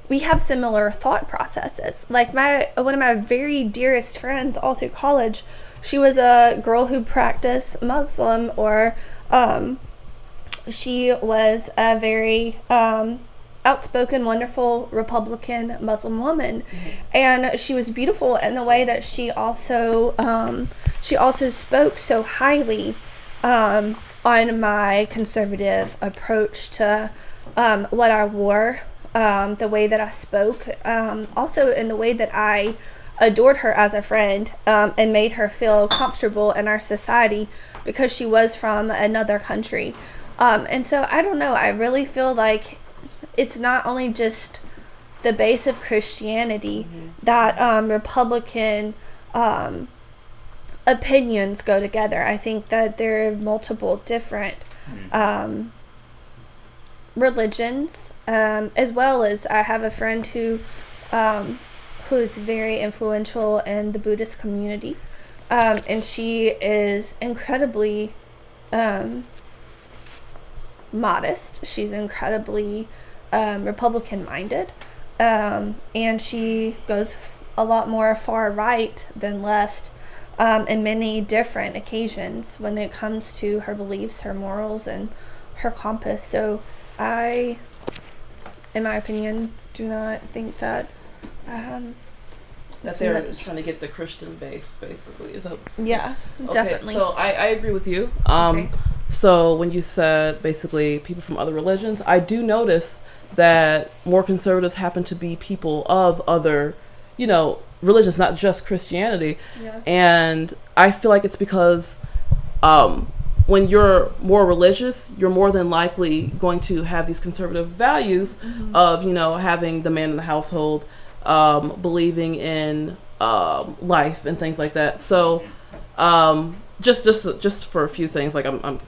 we have similar thought processes. Like one of my very dearest friends all through college, she was a girl who practiced Muslim, or she was a very outspoken, wonderful Republican Muslim woman, and she was beautiful in the way that she also spoke so highly on my conservative approach to what I wore, the way that I spoke, also in the way that I adored her as a friend, and made her feel comfortable in our society because she was from another country. And so I don't know, I really feel like it's not only just the base of Christianity that Republican opinions go together. I think that there are multiple different religions, as well as I have a friend who's very influential in the Buddhist community, and she is incredibly modest. She's incredibly Republican minded, and she goes a lot more far right than left in many different occasions when it comes to her beliefs, her morals, and her compass. So I, in my opinion, do not think that that they're trying to get the Christian base, basically. Is that? Yeah, okay, definitely. So I agree with you. Okay. So when you said basically people from other religions, I do notice that more conservatives happen to be people of other, religions, not just Christianity. Yeah. And I feel like it's because when you're more religious, you're more than likely going to have these conservative values of, having the man in the household, believing in life and things like that. So just for a few things, like I'm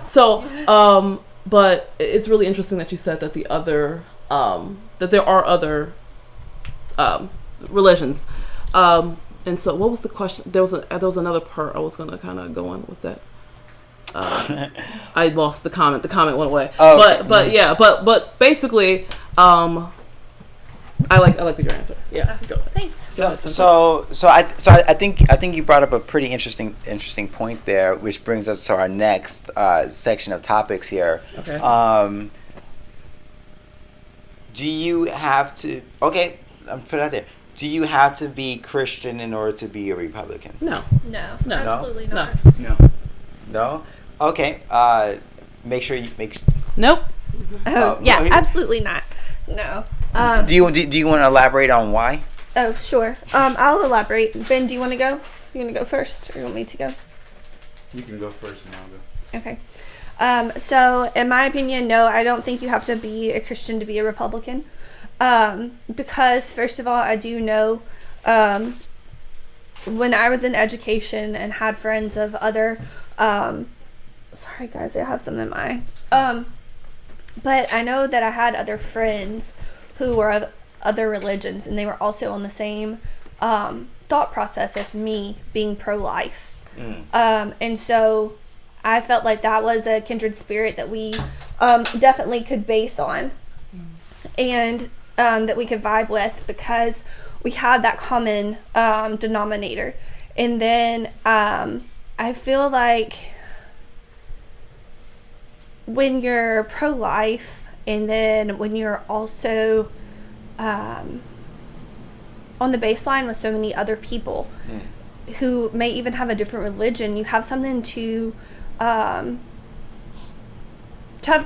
so but it's really interesting that you said that that there are other religions, and so what was the question? There was another part I was gonna kind of go on with that. I lost the comment. The comment went away. Oh, but basically, I like your answer. Yeah. Thanks. So I think you brought up a pretty interesting point there, which brings us to our next section of topics here. Okay. Do you have to? Okay, I'm put it out there. Do you have to be Christian in order to be a Republican? No, Absolutely not. No. Okay. Make sure you make. Nope. Yeah, absolutely not. No. Do you want to elaborate on why? Oh, sure. I'll elaborate. Ben, do you want to go? You want to go first, or you want me to go? You can go first, and I'll go. Okay. So, in my opinion, no, I don't think you have to be a Christian to be a Republican. Because, first of all, I do know when I was in education and had friends of other... sorry, guys, I have something in my eye. But I know that I had other friends who were of other religions, and they were also on the same thought process as me, being pro-life. And so I felt like that was a kindred spirit that we definitely could base on, and that we could vibe with, because we had that common denominator. And then I feel like when you're pro-life, and then when you're also on the baseline with so many other people who may even have a different religion, you have something to have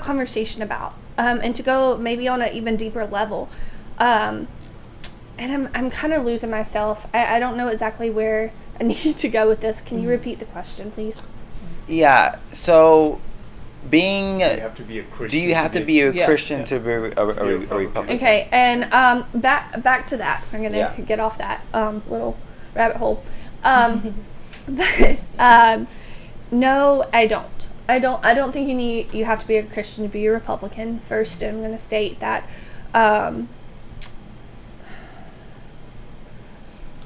conversation about, and to go maybe on an even deeper level. And I'm kind of losing myself. I don't know exactly where I need to go with this. Can you repeat the question, please? Yeah. So, being You have to be a Christian. do you have to be a Yeah. Christian to be a Republican? Okay, and back to that. I'm gonna Yeah. get off that little rabbit hole. But no, I don't. I don't think you have to be a Christian to be a Republican. First, I'm gonna state that. I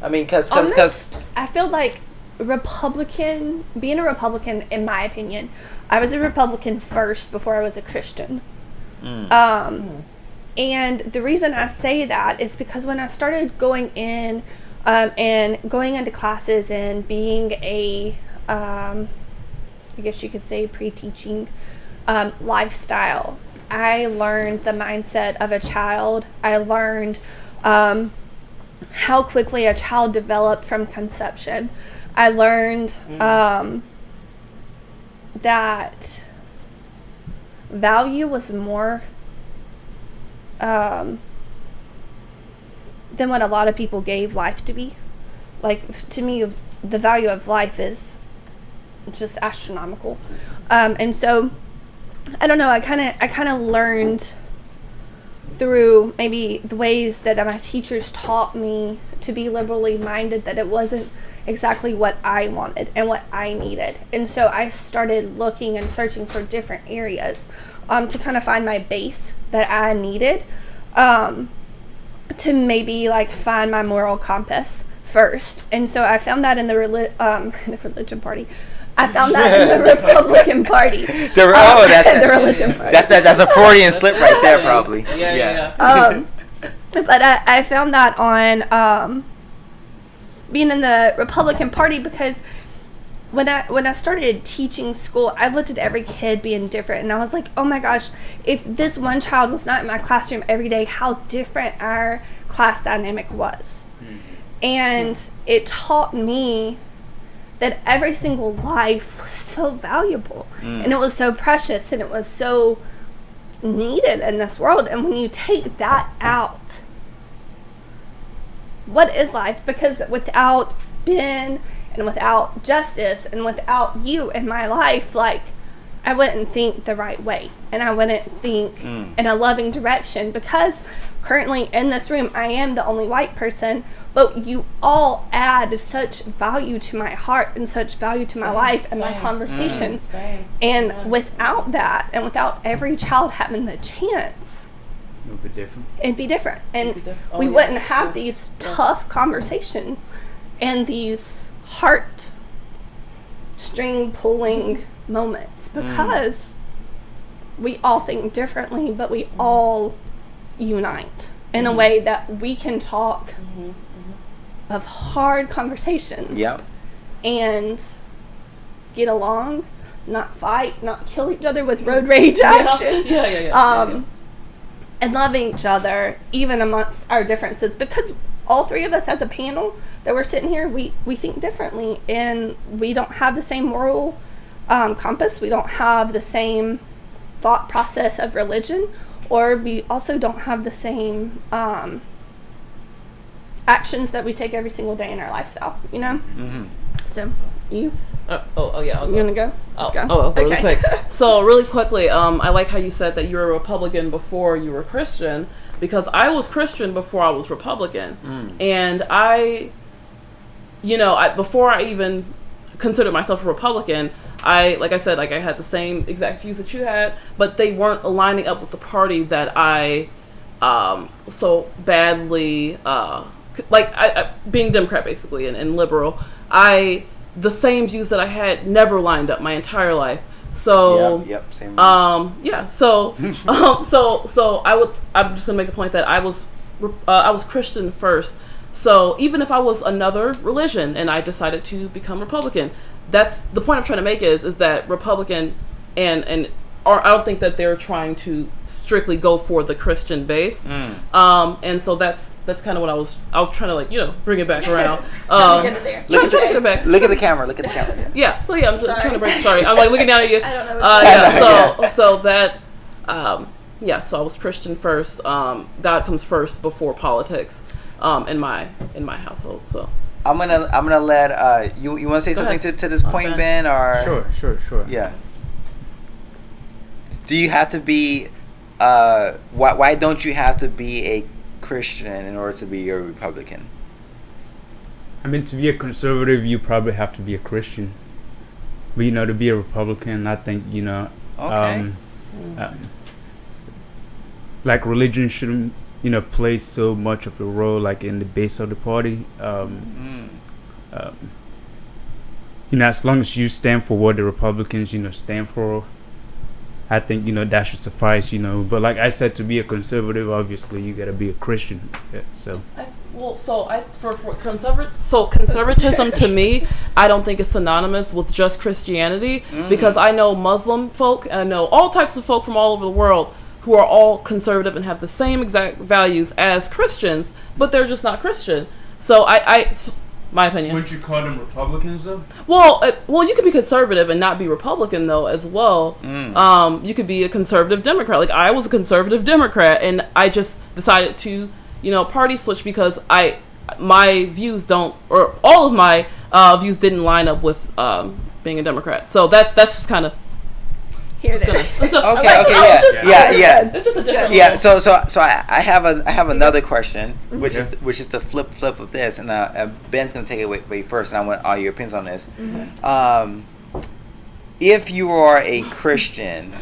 mean, because Almost, I feel like being a Republican, in my opinion, I was a Republican first before I was a Christian. And the reason I say that is because when I started going in and going into classes and being a, I guess you could say, pre-teaching lifestyle, I learned the mindset of a child. I learned how quickly a child developed from conception. I learned that value was more than what a lot of people gave life to be. Like, to me, the value of life is just astronomical. And so, I don't know, I kind of learned through maybe the ways that my teachers taught me to be liberally minded that it wasn't exactly what I wanted and what I needed. And so I started looking and searching for different areas to kind of find my base that I needed, to maybe like find my moral compass first. And so I found that in the religion party. I found that in the Republican Party. that's the religion party. That's a Freudian slip right there, probably. Yeah. But I found that on being in the Republican Party, because when I started teaching school, I looked at every kid being different, and I was like, oh my gosh, if this one child was not in my classroom every day, how different our class dynamic was. And it taught me that every single life was so valuable, and it was so precious, and it was so needed in this world. And when you take that out, what is life? Because without Ben, and without justice, and without you in my life, like, I wouldn't think the right way, and I wouldn't think in a loving direction. Because currently in this room, I am the only white person, but you all add such value to my heart and such value to my life and my conversations. And without that, and without every child having the chance, It would be different. it'd be different. And It'd be different. Oh, we yeah. wouldn't have these tough conversations and these heart string pulling moments, because we all think differently, but we all unite in a way that we can talk of hard conversations Yep. and get along, not fight, not kill each other with road rage action. Yeah. And loving each other even amongst our differences, because all three of us as a panel that we're sitting here, we think differently, and we don't have the same moral compass. We don't have the same thought process of religion, or we also don't have the same actions that we take every single day in our lifestyle, you know? So, you Yeah. I'll you go. gonna go? Go. I'll go really Okay. quick. So really quickly, I like how you said that you were a Republican before you were Christian, because I was Christian before I was Republican. And before I even considered myself a Republican, I had the same exact views that you had, but they weren't aligning up with the party that I so badly, like I being Democrat basically and liberal, the same views that I had never lined up my entire life. So yep, same. yeah. So I'm just gonna make the point that I was Christian first. So even if I was another religion and I decided to become Republican, that's the point I'm trying to make is that Republican and I don't think that they're trying to strictly go for the Christian base. And so that's kind of what I was trying to bring it back around. Get it there. Look at trying to get it back. Look at the camera. Look at the camera. Yeah. So yeah, I'm Sorry. trying to bring. Sorry, I'm like looking down at you. I don't know what So that. So I was Christian first. God comes first before politics. In my household. So I'm gonna let you want to say Go something ahead. to this point, Ben, or Sure. yeah. Do you have to be? Why don't you have to be a Christian in order to be a Republican? I mean, to be a conservative, you probably have to be a Christian. But to be a Republican, I think Okay. like religion shouldn't play so much of a role like in the base of the party. As long as you stand for what the Republicans stand for, I think that should suffice. But like I said, to be a conservative, obviously you gotta be a Christian. Yeah, so conservatism to me, I don't think it's synonymous with just Christianity, because I know Muslim folk and I know all types of folk from all over the world who are all conservative and have the same exact values as Christians, but they're just not Christian. So my opinion. Wouldn't you call them Republicans though? Well, you could be conservative and not be Republican though as well. You could be a conservative Democrat. Like I was a conservative Democrat, and I just decided to, party switch because my views don't, or all of my views didn't line up with being a Democrat. So that's just kind of. Here, there. Okay, yeah. It's just a different. Yeah, so I have another question, which is the flip of this, and Ben's gonna take it away first, and I want all your opinions on this. If you are a Christian,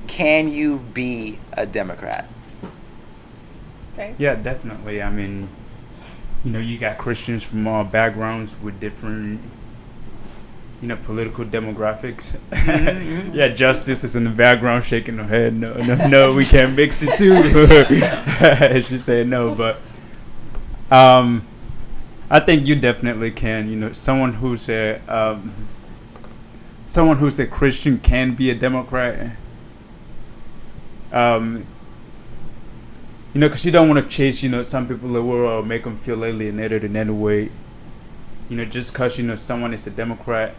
can you be a Democrat? Okay. Yeah, definitely. I mean, you got Christians from all backgrounds with different political demographics. Yeah, Justice is in the background shaking her head. No, we can't mix the two. She said no, but I think you definitely can. Someone who's a Christian can be a Democrat. Because you don't want to chase, some people that will make them feel alienated in any way. Just because, someone is a Democrat,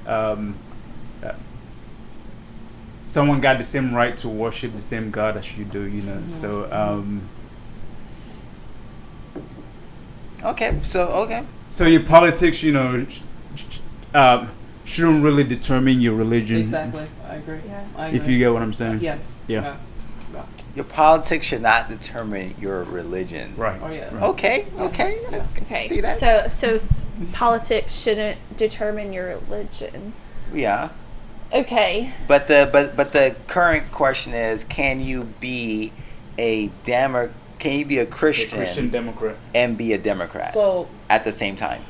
someone got the same right to worship the same God as you do, So, Okay. So your politics, shouldn't really determine your religion. Exactly, I agree. Yeah. I agree. If you get what I'm saying. Yeah. Your politics should not determine your religion. Right. Oh yeah. Right. Okay. Okay. See that? So politics shouldn't determine your religion. Yeah. Okay. But the current question is, can you be a Christian Democrat and be a Democrat So at the same time?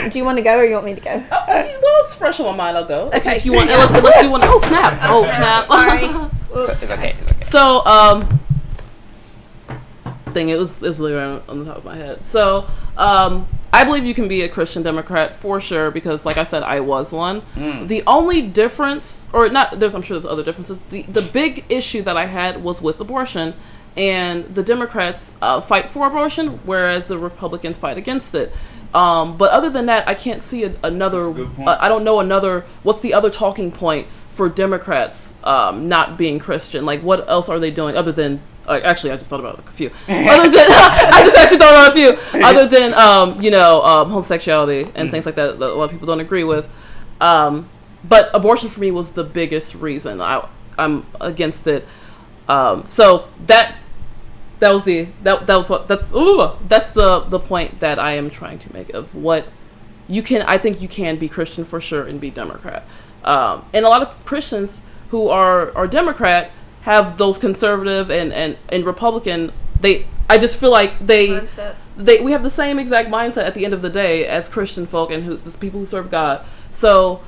Do you want to go or you want me to go? well, it's fresh on my mind. I'll go. Okay. If you want, unless you want. Oh snap! Oh snap! Sorry. It's okay. So it was literally right on the top of my head. So I believe you can be a Christian Democrat for sure, because like I said, I was one. The only difference, or not, I'm sure there's other differences. The big issue that I had was with abortion, and the Democrats fight for abortion, whereas the Republicans fight against it. But other than that, I can't see another. That's a good point. I don't know another. What's the other talking point for Democrats not being Christian? Like, what else are they doing other than? Actually, I just thought about a few. Other than I just actually thought about a few. Other than homosexuality and things like that a lot of people don't agree with. But abortion for me was the biggest reason I'm against it. So that's the point that I am trying to make of what you can. I think you can be Christian for sure and be Democrat. And a lot of Christians who are Democrat have those conservative and Republican. I just feel like Mindsets. we have the same exact mindset at the end of the day as Christian folk and the people who serve God. So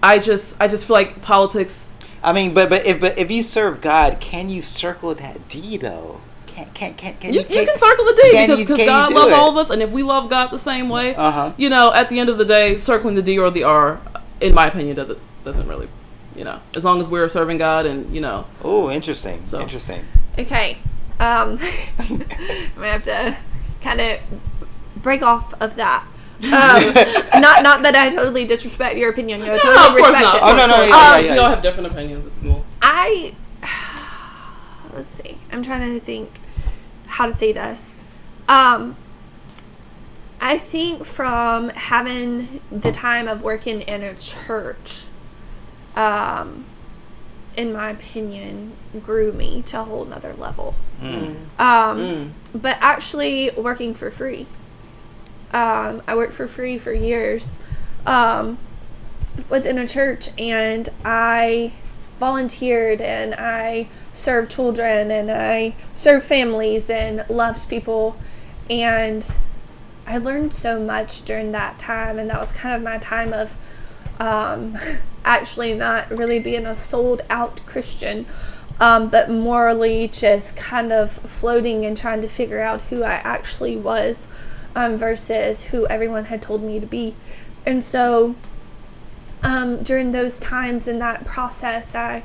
I just feel like politics. I mean, but if you serve God, can you circle that D though? Can You can circle the D because God do loves it? all of us, and if we love God the same way, Uh-huh. at the end of the day, circling the D or the R, in my opinion, doesn't really, as long as we're serving God and Oh, interesting. So. Interesting. Okay. I'm gonna have to kind of break off of that. Not that I totally disrespect your opinion. I totally of course respect not. it. Oh, no, yeah. We all have different opinions. It's cool. Let's see. I'm trying to think how to say this. I think from having the time of working in a church, in my opinion, grew me to a whole nother level. But actually working for free. I worked for free for years within a church, and I volunteered, and I served children, and I served families, and loved people, and I learned so much during that time, and that was kind of my time of actually not really being a sold out Christian, but morally just kind of floating and trying to figure out who I actually was, versus who everyone had told me to be. And so during those times in that process, I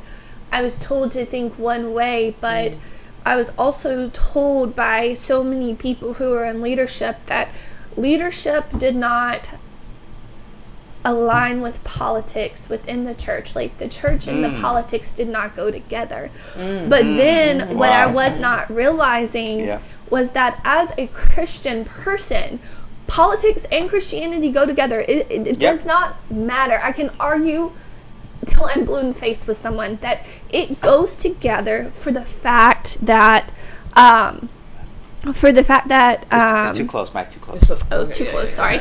was told to think one way, but I was also told by so many people who are in leadership that leadership did not align with politics within the church. Like the church and the politics did not go together. But then what I was not realizing was that as a Christian person, politics and Christianity go together. It does not matter. I can argue till I'm blue in the face with someone that it goes together for the fact that It's too close, Mike. Too close. too close. Sorry.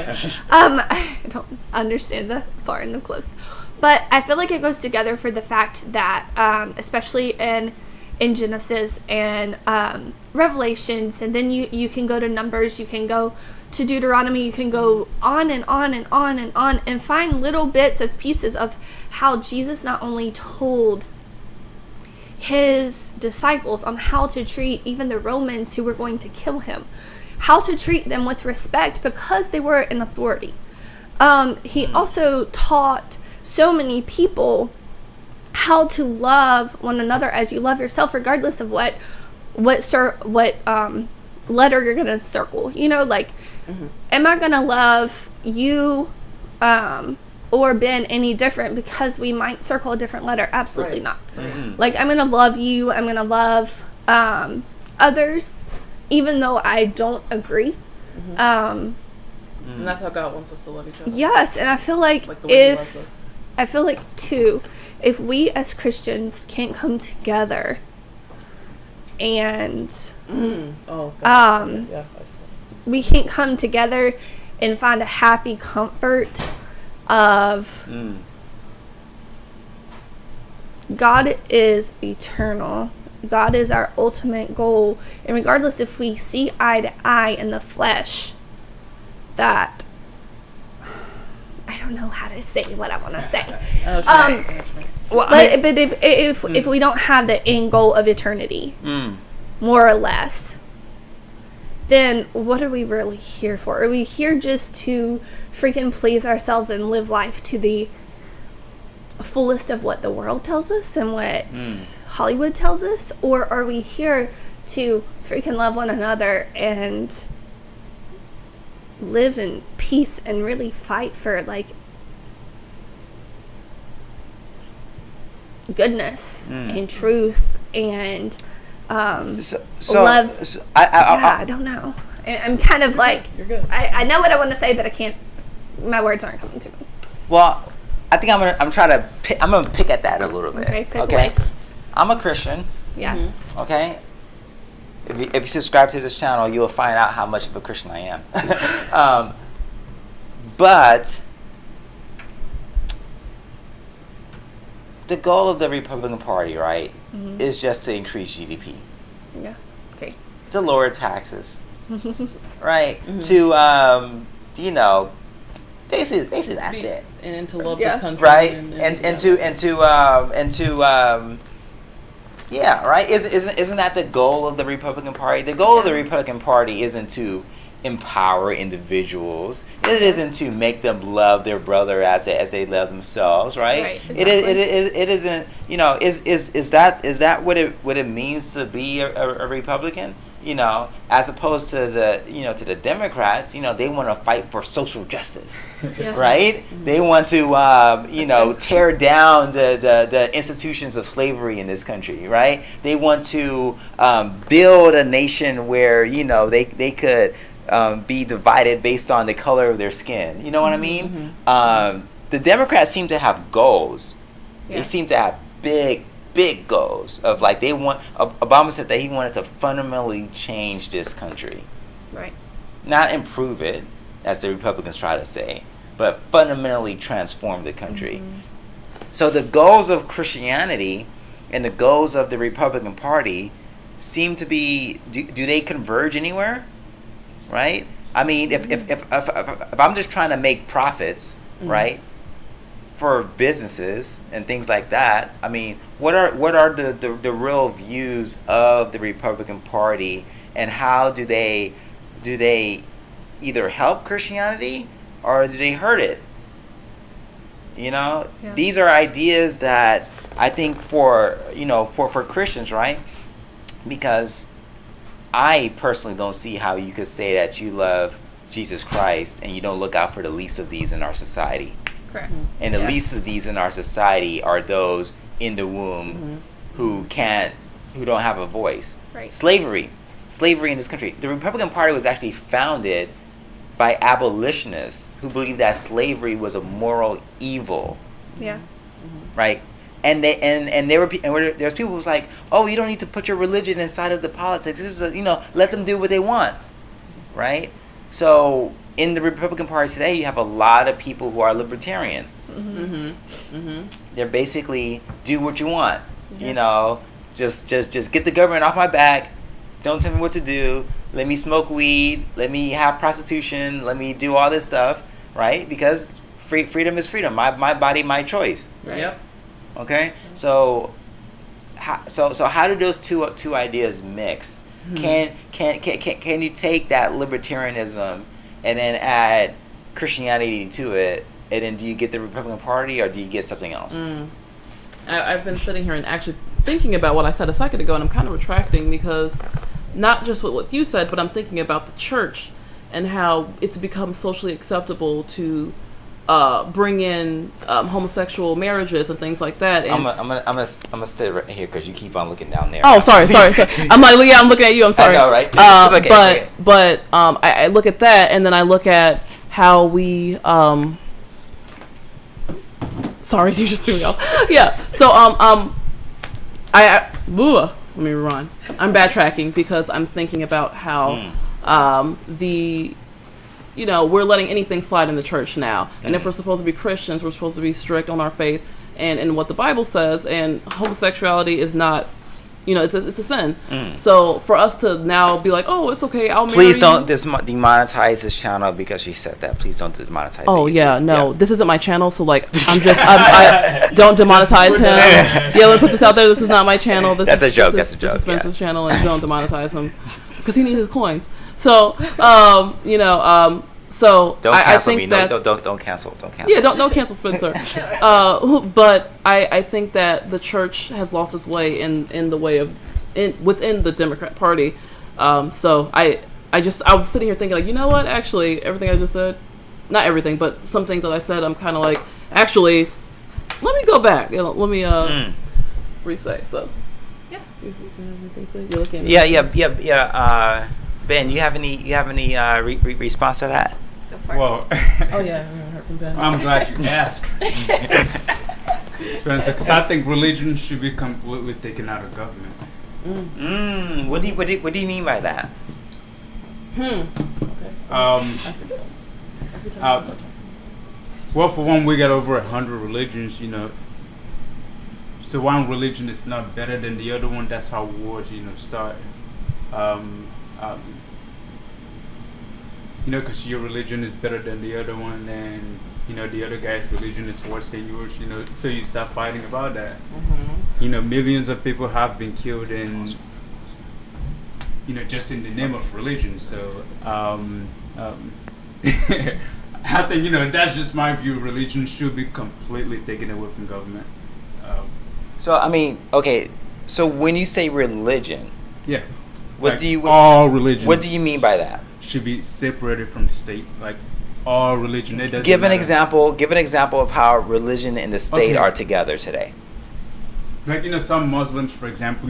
I don't understand the far and the close, but I feel like it goes together for the fact that, especially in Genesis and Revelations, and then you can go to Numbers, you can go to Deuteronomy, you can go on and on and on and on and find little bits of pieces of how Jesus not only told his disciples on how to treat even the Romans who were going to kill him, how to treat them with respect because they were in authority. He also taught so many people how to love one another as you love yourself, regardless of what letter you're gonna circle. Am I gonna love you or Ben any different because we might circle a different letter? Absolutely not. Like, I'm gonna love you, I'm gonna love others even though I don't agree. And that's how God wants us to love each other. Yes, and I feel like the way He loves us. I feel like too, if we as Christians can't come together and we can't come together and find a happy comfort of God is eternal. God is our ultimate goal. And regardless if we see eye to eye in the flesh, that I don't know how to say what I want to say. But if we don't have the end goal of eternity, more or less, then what are we really here for? Are we here just to freaking please ourselves and live life to the fullest of what the world tells us and what Hollywood tells us? Or are we here to freaking love one another and live in peace and really fight for, like, goodness and truth and love? I don't know. I'm kind of like, You're good. I know what I want to say, but I can't. My words aren't coming to me. Well, I think I'm gonna pick at that a little bit. Okay, pick away. I'm a Christian. Yeah. Okay. If you subscribe to this channel, you'll find out how much of a Christian I am. But the goal of the Republican Party, right, Mhm. is just to increase GDP, Yeah. Okay. to lower taxes, right? To basically that's it, And to love Yeah. this country. right? And Yeah, right. Isn't that the goal of the Republican Party? The goal of the Republican Party isn't to empower individuals. It isn't to make them love their brother as they love themselves, right? Right, It isn't. Is that what it means to be a Republican? As opposed to the Democrats, they want to fight for social justice, Yeah. right? They want to, tear down the institutions of slavery in this country, right? They want to build a nation where, they could be divided based on the color of their skin. You know what I mean? The Democrats seem to have goals. Yeah. They seem to have big goals of Obama said that he wanted to fundamentally change this country. Right. Not improve it, as the Republicans try to say, but fundamentally transform the country. So the goals of Christianity and the goals of the Republican Party seem to be, do they converge anywhere? Right? I mean, if I'm just trying to make profits, right, for businesses and things like that, I mean, what are the real views of the Republican Party, and how do they either help Christianity or do they hurt it? Yeah. These are ideas that I think for Christians, right? Because I personally don't see how you could say that you love Jesus Christ and you don't look out for the least of these in our society. Correct. And the least of these in our society are those in the womb who don't have a voice. Right. Slavery in this country. The Republican Party was actually founded by abolitionists who believed that slavery was a moral evil, Yeah. right? And there's people who was like, oh, you don't need to put your religion inside of the politics. This is let them do what they want, right? So in the Republican Party today, you have a lot of people who are libertarian. They're basically do what you want. Just get the government off my back. Don't tell me what to do. Let me smoke weed. Let me have prostitution. Let me do all this stuff, right? Because freedom is freedom. My body, my choice. Right. Yep. Okay, so how do those two ideas mix? Can you take that libertarianism and then add Christianity to it, and then do you get the Republican Party or do you get something else? I've been sitting here and actually thinking about what I said a second ago, and I'm kind of retracting, because not just what you said, but I'm thinking about the church and how it's become socially acceptable to bring in homosexual marriages and things like that. And I'm gonna stay right here because you keep on looking down there. oh, sorry. I'm like, yeah, I'm looking at you. I'm sorry. I know, right? It's okay. But I look at that, and then I look at how we sorry, you just threw me off. Yeah. So let me rewind. I'm backtracking because I'm thinking about how we're letting anything slide in the church now. And if we're supposed to be Christians, we're supposed to be strict on our faith and what the Bible says. And homosexuality is not, it's a sin. So for us to now be like, oh, it's okay, I'll marry Please you. don't demonetize this channel because she said that. Please don't demonetize. Oh it. yeah, no, this isn't my channel, so like I don't demonetize him. Yeah, let me put this out there. This is not my channel. That's a joke. This is Spencer's channel, and don't demonetize him because he needs his coins. So so don't I cancel think me. that No, don't cancel. Don't cancel. yeah, don't cancel Spencer. But I think that the church has lost its way in the way of within the Democrat Party. So I was sitting here thinking, like, you know what? Actually, everything I just said, not everything, but some things that I said, I'm kind of like, actually, let me go back. Let me re-say. So Yeah. You You're looking at me. Yeah. Ben, you have any response to that? Go for it. Well, Oh yeah, I haven't heard from Ben. I'm glad you asked, Spencer, because I think religion should be completely taken out of government. What do you mean by that? Okay. Well, for one, we got over 100 religions. so one religion is not better than the other one. That's how wars, start. Because your religion is better than the other one, and the other guy's religion is worse than yours. So you start fighting about that. Millions of people have been killed in, just in the name of religion. So I think that's just my view. Religion should be completely taken away from government. So I mean, okay. So when you say religion, Yeah. all religion? What do you mean by that? Should be separated from the state. Like all religion. It doesn't Give an matter. example. Give an example of how religion and the state Okay. are together today. Like some Muslims, for example,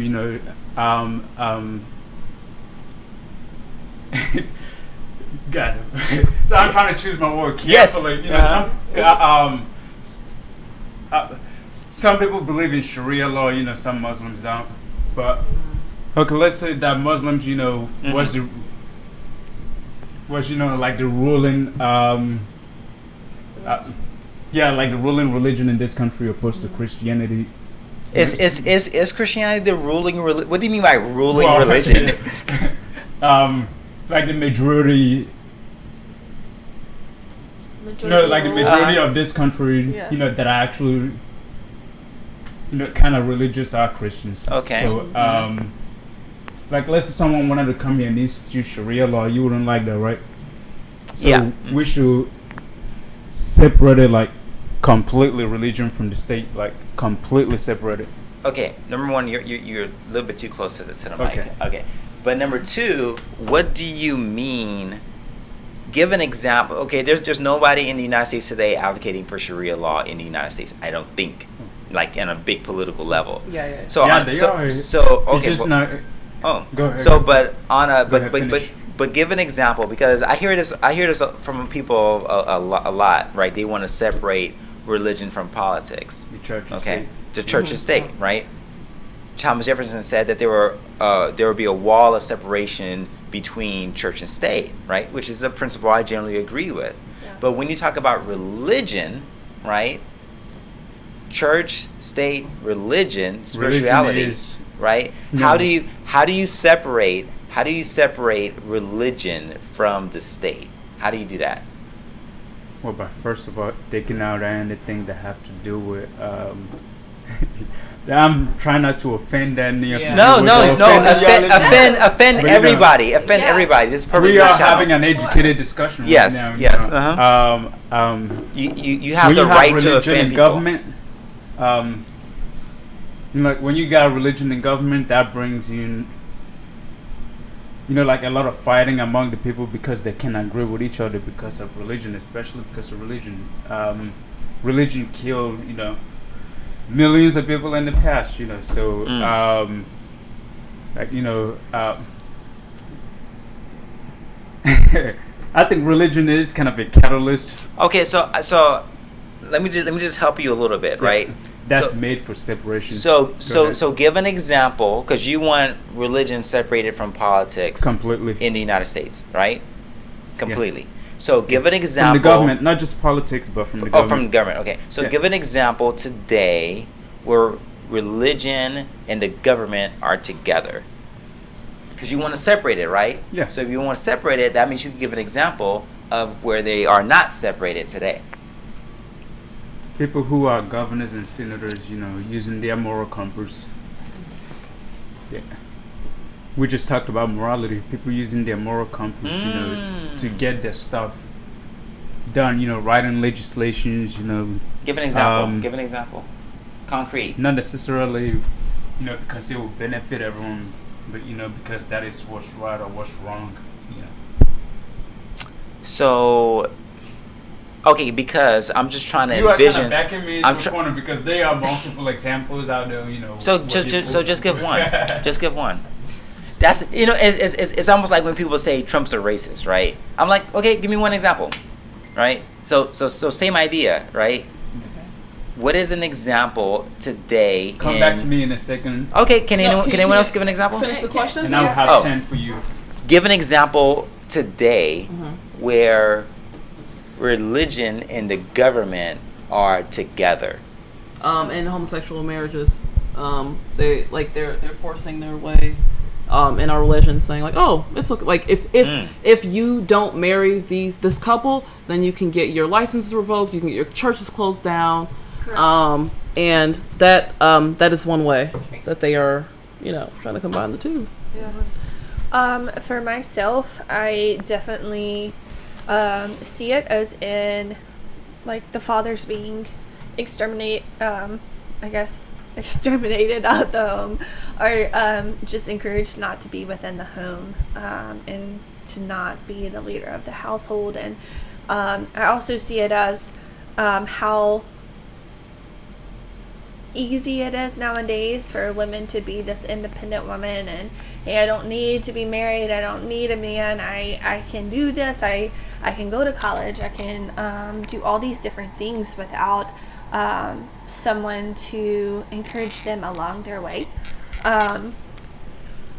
God. So I'm trying to choose my word Yes. carefully. Some people believe in Sharia law. Some Muslims don't. But okay, let's say that Muslims, was like the ruling, like the ruling religion in this country opposed to Christianity. Is Christianity the ruling religion? What do you mean by ruling Well, religion? Like the majority. Like the majority of this country, Yeah. that are actually, kind of religious are Christians. Okay. So, like, let's say someone wanted to come here and institute Sharia law, you wouldn't like that, right? So Yeah. we should separate it, like, completely religion from the state, like, completely separate it. Okay, number one, you're a little bit too close to the mic. Okay. Okay, but number two, what do you mean? Give an example. Okay, there's nobody in the United States today advocating for Sharia law in the United States. I don't think, like in a big political level. Yeah. So Yeah, they are. so It's okay. just not. Oh, Go ahead, so go but on a Go ahead, but finish. give an example, because I hear this from people a lot, right? They want to separate religion from politics. The church and Okay, state. the church and state, right? Thomas Jefferson said that there would be a wall of separation between church and state, right? Which is a principle I generally agree with. Yeah. But when you talk about religion, right? Church, state, religion, spirituality, is- right? No. How do you separate religion from the state? How do you do that? Well, by first of all, taking out anything that have to do with. I'm trying not to offend any of you. Yeah. No, offend But, everybody. Offend Yeah. everybody. This is the purpose We of are the channel. having an educated discussion Yes, right now. yes, You have When the you right have to religion offend and people. government, like when you got religion and government, that brings you, like a lot of fighting among the people because they can't agree with each other because of religion, especially because of religion. Religion killed, millions of people in the past, so I think religion is kind of a catalyst Okay, so let me just help you a little bit, right? that's So- made for separation. So ahead. so give an example, because you want religion separated from politics Completely. in the United States, right? Completely. So give an From example. the government, not just politics, but from the Oh, government. from the government. Okay. So Yeah. give an example today where religion and the government are together. Because you want to separate it, right? Yeah. So if you want to separate it, that means you can give an example of where they are not separated today. People who are governors and senators, using their moral compass. Yeah. We just talked about morality. People using their moral compass, to get their stuff done. Writing legislations. Give an example. Um, Give an example. Concrete. Not necessarily, because it will benefit everyone, but because that is what's right or what's wrong. So, okay, because I'm just trying to You are kind envision. of backing me I'm into a corner because there are multiple examples out there. So what just people- so just give one. Just give one. That's it's almost like when people say Trump's a racist, right? I'm like, okay, give me one example, right? So same idea, right? What is an example today? Come back to me in a second, Okay, can No, anyone else give an example? Finish the question. and I'll Yeah. have Oh. 10 for you. Give an example today where religion and the government are together. In homosexual marriages. They're forcing their way in our religion, saying like, oh, it's okay. Like if you don't marry this couple, then you can get your licenses revoked, you can get your churches closed down, and that is one way that they are, trying to combine the two. Yeah. For myself, I definitely see it as in like the fathers being exterminated out of the home, or just encouraged not to be within the home, and to not be the leader of the household. And I also see it as how easy it is nowadays for women to be this independent woman, and hey, I don't need to be married, I don't need a man, I can do this, I can go to college, I can do all these different things without someone to encourage them along their way. And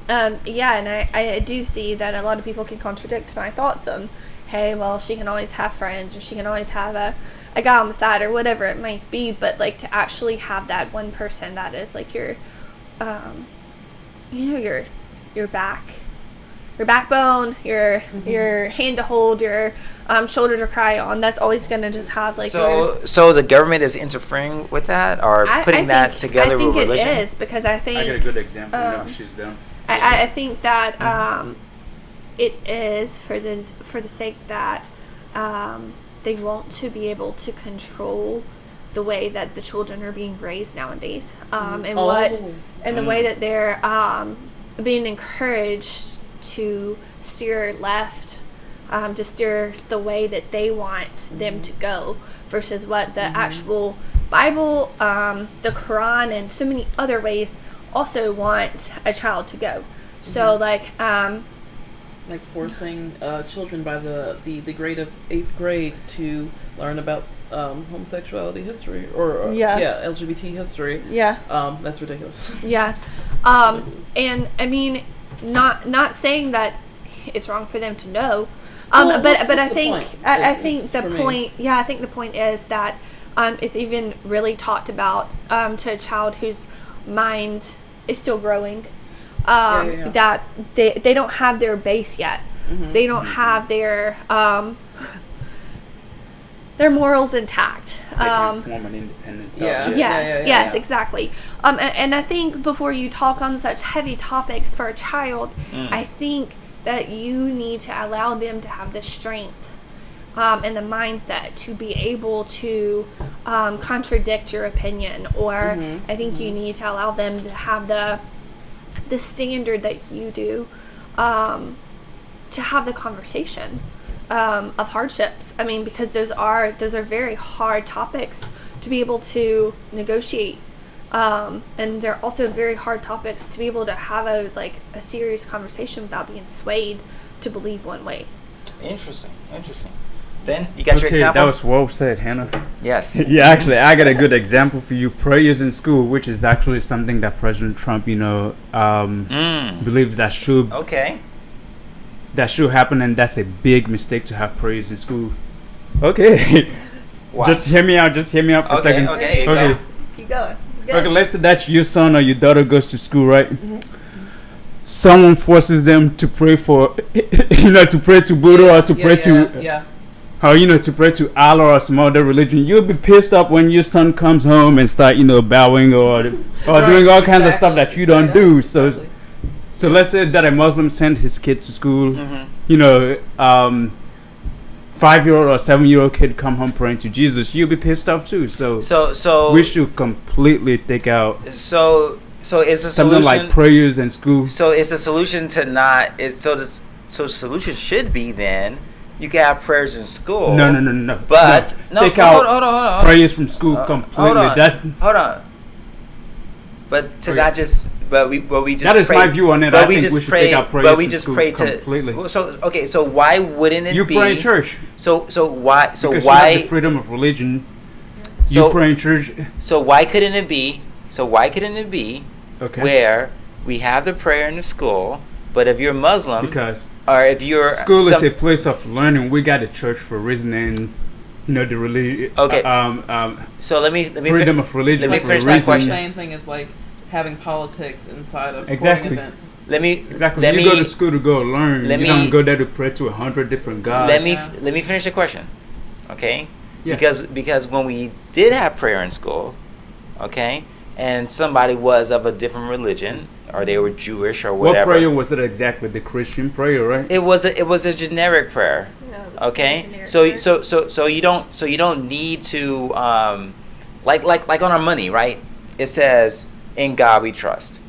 I do see that a lot of people can contradict my thoughts on, hey, well, she can always have friends, or she can always have a guy on the side, or whatever it might be. But like, to actually have that one person that is like your backbone, your hand to hold, your shoulder to cry on, that's always going to just have like so the government is interfering with that, or putting that together with religion? I think it is, because I think I got a good example now. She's done. I think that it is for the sake that they want to be able to control the way that the children are being raised nowadays, and the way that they're being encouraged to steer left, to steer the way that they want them to go, versus what the actual Bible, the Quran, and so many other ways also want a child to go. So like forcing children by the grade of 8th grade to learn about homosexuality history, or LGBT history. That's ridiculous. And I mean, not saying that it's wrong for them to know, but I think the point is that it's even really talked about to a child whose mind is still growing, that they don't have their base yet. They don't have their morals intact. They can form an independent thought. Yes, exactly. And I think before you talk on such heavy topics for a child, I think that you need to allow them to have the strength and the mindset to be able to contradict your opinion, or I think you need to allow them to have the standard that you do, to have the conversation of hardships. I mean, because those are very hard topics to be able to negotiate, and they're also very hard topics to be able to have a serious conversation without being swayed to believe one way. Interesting. Ben, you got your example? That was well said, Hannah. Yes. Yeah, actually, I got a good example for you. Prayers in school, which is actually something that President Trump, believed that should. Okay. That should happen, and that's a big mistake to have prayers in school. Okay. Wow. Just hear me out for a second. Okay. Okay. Keep going. Okay, let's say that your son or your daughter goes to school, right? Someone forces them to pray for, to pray to Buddha, or to pray to, to pray to Allah or some other religion. You'll be pissed off when your son comes home and start, bowing or doing all kinds of stuff that you don't do. So let's say that a Muslim sent his kid to school, 5-year-old or 7-year-old kid come home praying to Jesus. You'll be pissed off too. So we should completely take out. So is the something solution like prayers in school? So is the solution to not? The solution should be then you can have prayers in school. No. But take out prayers from school completely. Hold on. But to not just. But we just. That is my view on it. I think we should take out prayers from school completely. So why wouldn't it be? You pray in church. So why? Because you have the freedom of religion. You pray in church. So why couldn't it be? Where we have the prayer in the school, but if you're Muslim, or if you're school is a place of learning. We got a church for reasoning. The religion. Okay. So let me freedom of religion. Let me finish my question. Same thing is like having politics inside of Exactly. sporting events. Let me Exactly. Let You me go to school to go learn. let You me- don't go there to pray to 100 different gods. let me finish the question, okay? Yeah. Because when we did have prayer in school, okay, and somebody was of a different religion or they were Jewish or What whatever, prayer was it exactly? The Christian prayer, right? it was a generic prayer. No, it was Okay, generic so prayer. so you don't need to like on our money, right? It says, "In God we trust."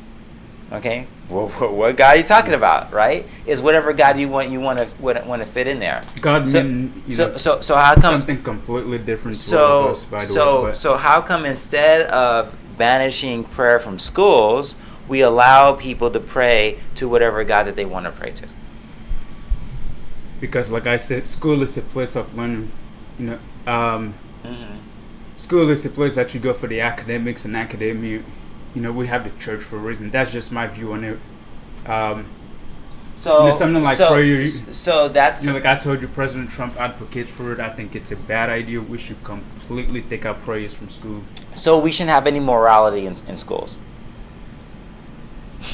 Okay, well, what God are you talking about, right? Is whatever God you want to fit in there. God So mean, so how come something completely different to all of us, by the way. so how come instead of banishing prayer from schools, we allow people to pray to whatever God that they want to pray to? Because, like I said, school is a place of learning. You know, Mm-hmm. school is a place that you go for the academics and academia. You know, we have the church for a reason. That's just my view on it. So You know, something like prayer- So that's You know, like I told you, President Trump advocates for it. I think it's a bad idea. We should completely take out prayers from school. so we shouldn't have any morality in schools.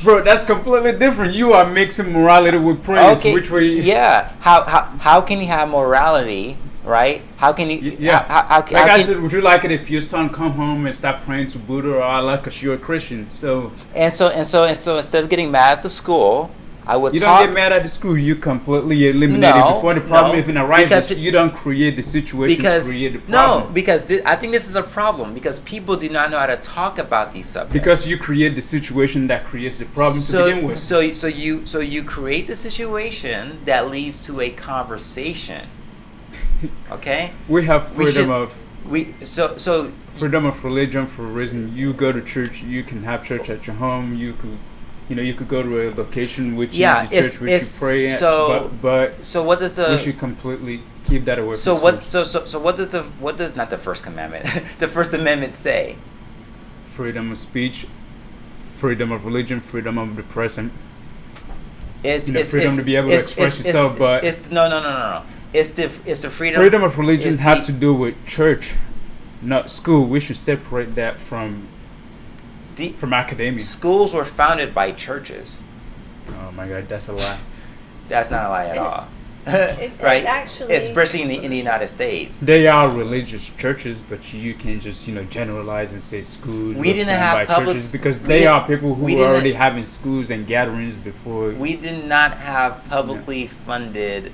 Bro, that's completely different. You are mixing morality with praise. Which way? Yeah. How can you have morality, right? How can you? Yeah. How Like I said, would you like it if your son come home and stop praying to Buddha or Allah because you're a Christian? So and so instead of getting mad at the school, I would you talk. don't get mad at the school. You completely eliminate No, it before the problem no, even arises. because it- You don't create the situation to create the problem. No, because I think this is a problem because people do not know how to talk about these subjects. Because you create the situation that creates the problem to begin with. So you create the situation that leads to a conversation. Okay? We have We freedom should- of So freedom of religion for a reason. You go to church. You can have church at your home. You could. You could go to a location which Yeah, is the church which you pray at. so- But so what does the we should completely keep that away so from what schools. so what does not the First Commandment the First Amendment say? Freedom of speech, freedom of religion, freedom of the press, and It's freedom to be able to express yourself, but it's no. It's the freedom. freedom of religion is have the- to do with church, not school. We should separate that from academia. Schools were founded by churches. Oh my God, that's a lie. That's not a lie at all. it Right? actually- Especially in the United States. They are religious churches, but you can't just generalize and say schools. We were didn't formed have by public- churches because we they didn't- are people who we were didn't- already having schools and gatherings before. We did not have publicly funded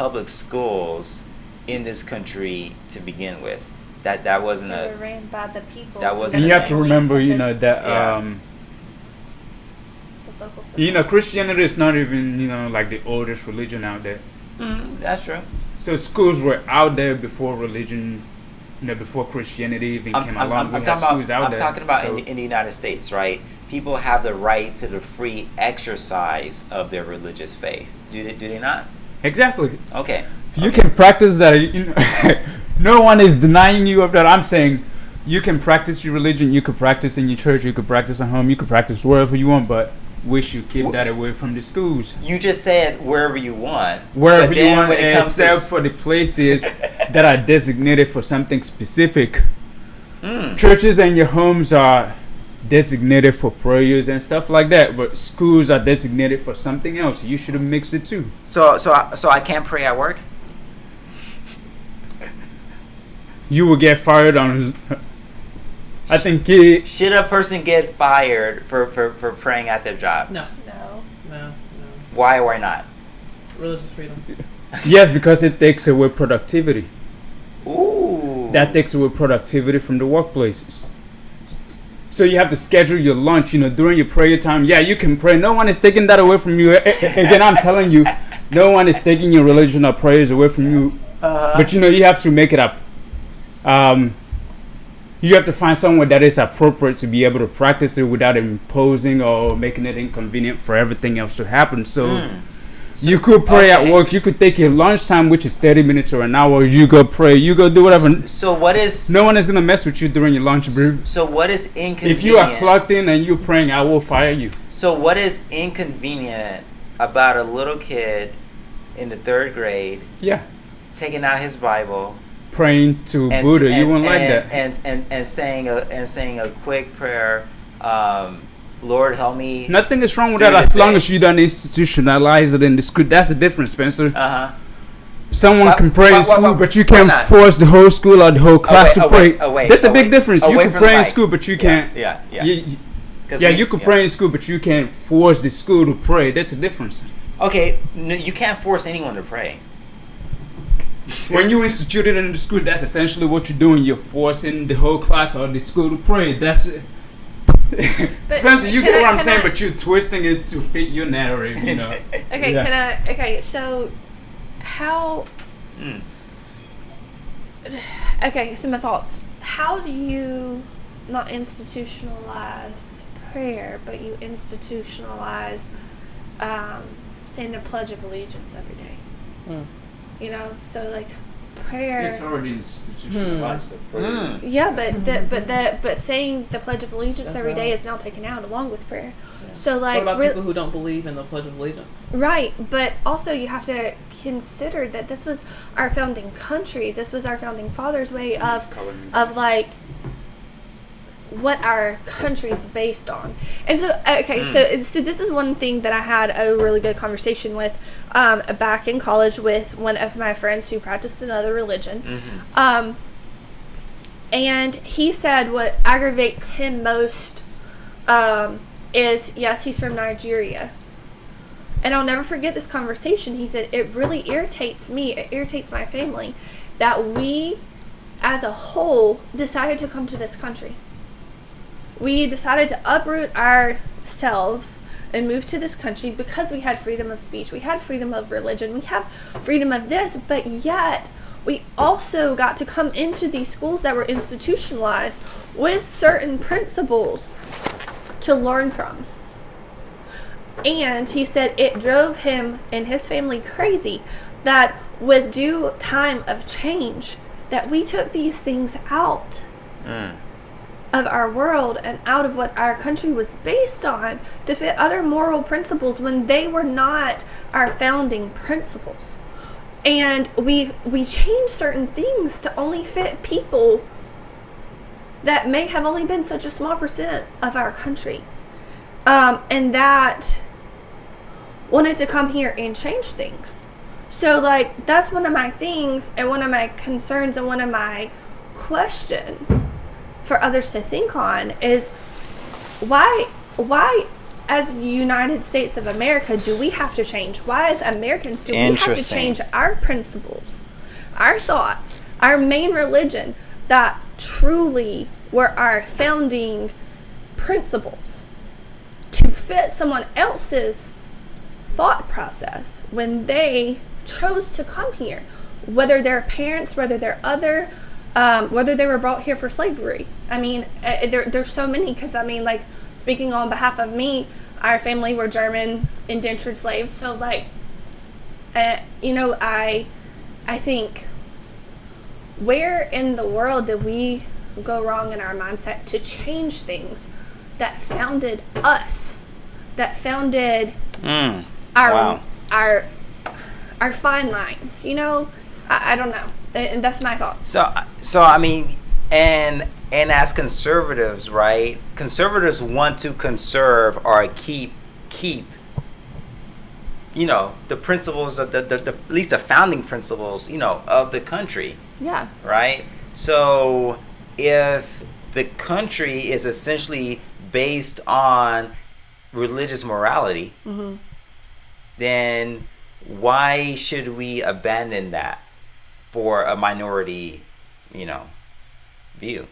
public schools in this country to begin with. That wasn't They were a ran by the people. that wasn't and you have to families remember, of that Yeah. the local society. Christianity is not even like the oldest religion out there. that's true. So schools were out there before religion, before Christianity even came along. We had schools out I'm there. talking about So- in the United States, right? People have the right to the free exercise of their religious faith. Do they not? Exactly. Okay. You can practice that. No one is denying you of that. I'm saying you can practice your religion. You could practice in your church. You could practice at home. You could practice wherever you want. But we should keep that away from the schools. You just said wherever you want. Wherever but you then want, when it comes to except for the places that are designated for something specific. Mm. Churches and your homes are designated for prayers and stuff like that, but schools are designated for something else. You should have mixed it too. So I can't pray at work. You will get fired on. I think Should a person get fired for praying at their job? No, No. Why or why not? religious freedom. yes, because it takes away productivity. Ooh. That takes away productivity from the workplaces. So you have to schedule your lunch, during your prayer time. Yeah, you can pray. No one is taking that away from you. Again, I'm telling you, no one is taking your religion or prayers away from you. But you have to make it up. You have to find somewhere that is appropriate to be able to practice it without imposing or making it inconvenient for everything else to happen. So you could pray at work. You could take your lunchtime, which is 30 minutes or an hour. You go pray. You go do whatever. So what is No one is gonna mess with you during your lunch break. so what is inconvenient? If you are clocked in and you're praying, I will fire you. So what is inconvenient about a little kid in the 3rd grade Yeah, taking out his Bible praying to and Buddha. You won't like that. and saying a quick prayer Lord help me. Nothing is wrong with through that this as long day. as you don't institutionalize it in the school. That's the difference, Spencer. Uh-huh. Someone Why- can pray why- in school, why- but you why can't not? force the whole school or the whole class to pray. That's a big away- difference. You away can from the pray in mic. school, but you can't. Yeah. You can pray in school, but you can't force the school to pray. That's the difference. Okay, no, you can't force anyone to pray. When you institute it in the school, that's essentially what you're doing. You're forcing the whole class or the school to pray. That's it. Spencer, you get what I'm saying, but you're twisting it to fit your narrative, you know. Okay, Yeah. okay, so how okay, so my thoughts. How do you not institutionalize prayer, but you institutionalize saying the Pledge of Allegiance every day? You know, so like prayer. It's already institutionalized. Yeah, but saying the Pledge of Allegiance every day is now taken out along with prayer. Yeah. So like, What about people who don't believe in the Pledge of Allegiance? right? But also you have to consider that this was our founding country. This was our founding fathers' way of like what our country's based on. And so okay, so this is one thing that I had a really good conversation with back in college with one of my friends who practiced another religion. And he said what aggravates him most is, yes, he's from Nigeria. And I'll never forget this conversation. He said, it really irritates me, it irritates my family, that we as a whole decided to come to this country. We decided to uproot ourselves and move to this country because we had freedom of speech, we had freedom of religion, we have freedom of this, but yet we also got to come into these schools that were institutionalized with certain principles to learn from. And he said it drove him and his family crazy that with due time of change, that we took these things out of our world and out of what our country was based on to fit other moral principles when they were not our founding principles. And we changed certain things to only fit people that may have only been such a small percent of our country. And that wanted to come here and change things. So like that's one of my things and one of my concerns and one of my questions for others to think on is why as United States of America do we have to change? Why as Americans do we have to change our principles, our thoughts, our main religion that truly were our founding principles to fit someone else's thought process when they chose to come here, whether they're parents, whether they're other, whether they were brought here for slavery. I mean, there's so many, because I mean, like, speaking on behalf of me, our family were German indentured slaves. So like, you know, I think, where in the world did we go wrong in our mindset to change things that founded us, that founded our fine lines, you know? I don't know. And that's my thought. So I mean, and as conservatives, right? Conservatives want to conserve or keep, you know, the principles of the at least the founding principles, you know, of the country. Yeah. Right? So if the country is essentially based on religious morality, then why should we abandon that for a minority, you know, view?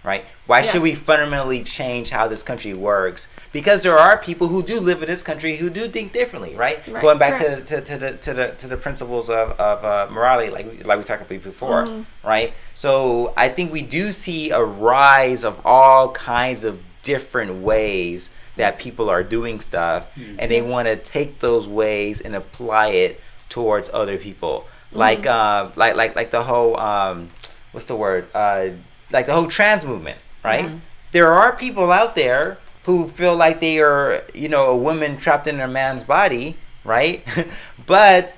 Right? Why should we fundamentally change how this country works? Because there are people who do live in this country who do think differently, right? Going back to the principles of morality, like we talked about before, right? So I think we do see a rise of all kinds of different ways that people are doing stuff, and they want to take those ways and apply it towards other people, like the whole what's the word? Like the whole trans movement, right? There are people out there who feel like they are, you know, a woman trapped in a man's body, right? But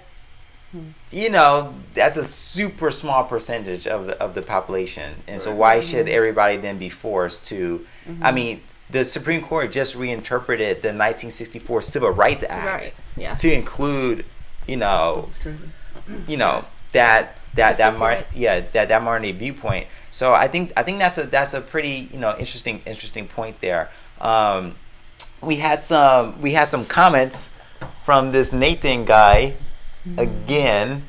you know, that's a super small percentage of the population, and so why should everybody then be forced to? I mean, the Supreme Court just reinterpreted the 1964 Civil Rights Act Right. Yeah. to include, That's crazy. that Civil Mar- right. that minority viewpoint. So I think that's a pretty interesting point there. We had some comments from this Nathan guy again.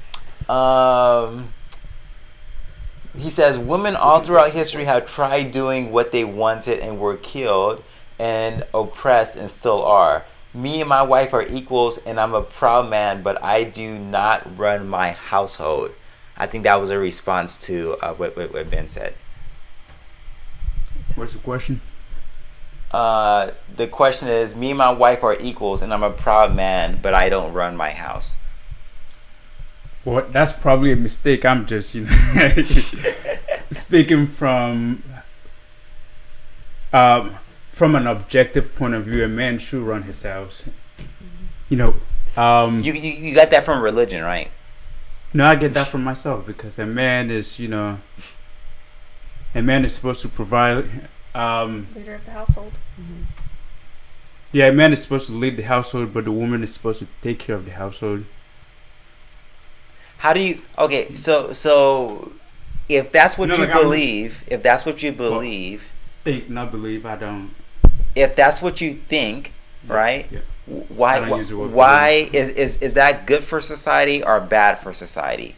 He says women all throughout history have tried doing what they wanted and were killed and oppressed and still are. Me and my wife are equals and I'm a proud man, but I do not run my household. I think that was a response to what Ben said. What's the question? The question is, me and my wife are equals and I'm a proud man, but I don't run my house. Well, that's probably a mistake. I'm just, speaking from an objective point of view. A man should run his house. You got that from religion, right? No, I get that from myself because a man is supposed to provide. Leader of the household. Yeah, a man is supposed to lead the household, but the woman is supposed to take care of the household. How do you? Okay, so if that's what you believe, I don't. If that's what you think, right? Yeah. Why is that good for society or bad for society?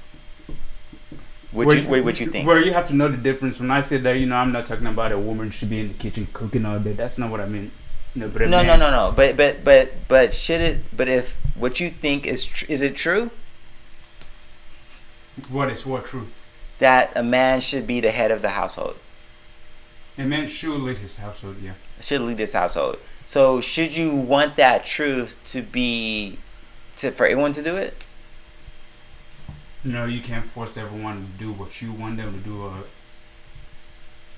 What you think? Well, you have to know the difference. When I say that, I'm not talking about a woman should be in the kitchen cooking all day. That's not what I mean. But No. But should it? But if what you think is it true? What true? That a man should be the head of the household. A man should lead his household. Yeah. Should lead his household. So should you want that truth for everyone to do it? No, you can't force everyone to do what you want them to do, or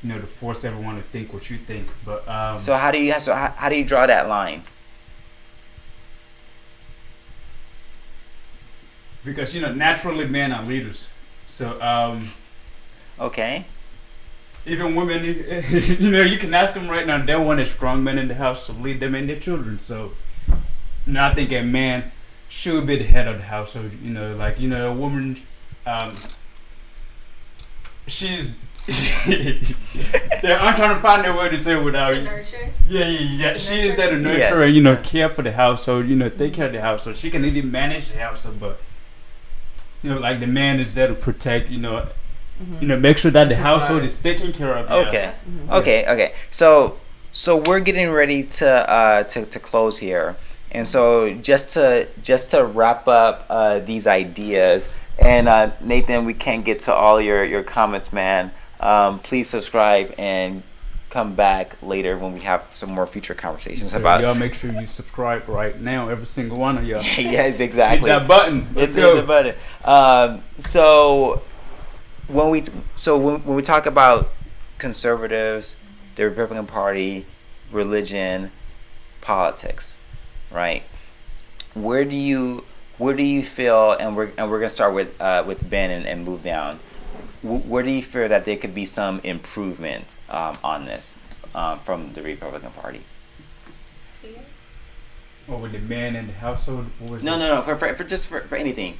to force everyone to think what you think. But so how do you draw that line? Because naturally men are leaders. So okay. Even women, you can ask them right now. They want a strong man in the house to lead them and their children. So, I think a man should be the head of the household. A woman, she's. I'm trying to find a way to say it without. To nurture. Yeah. She is there to nurture and care for the household. Take care of the household. She can even manage the household, but the man is there to protect. Make sure that the household is taken care of. Okay. Okay. So we're getting ready to close here, and so just to wrap up these ideas, and Nathan, we can't get to all your comments, man. Please subscribe and come back later when we have some more future conversations about. Y'all make sure you subscribe right now, every single one of y'all. Yes, exactly. Hit that button. Let's Hit go. the button. So when we talk about conservatives, the Republican Party, religion, politics, right? Where do you feel? And we're gonna start with Ben and move down. Where do you feel that there could be some improvement on this from the Republican Party? Or with the man in the household? No. For anything.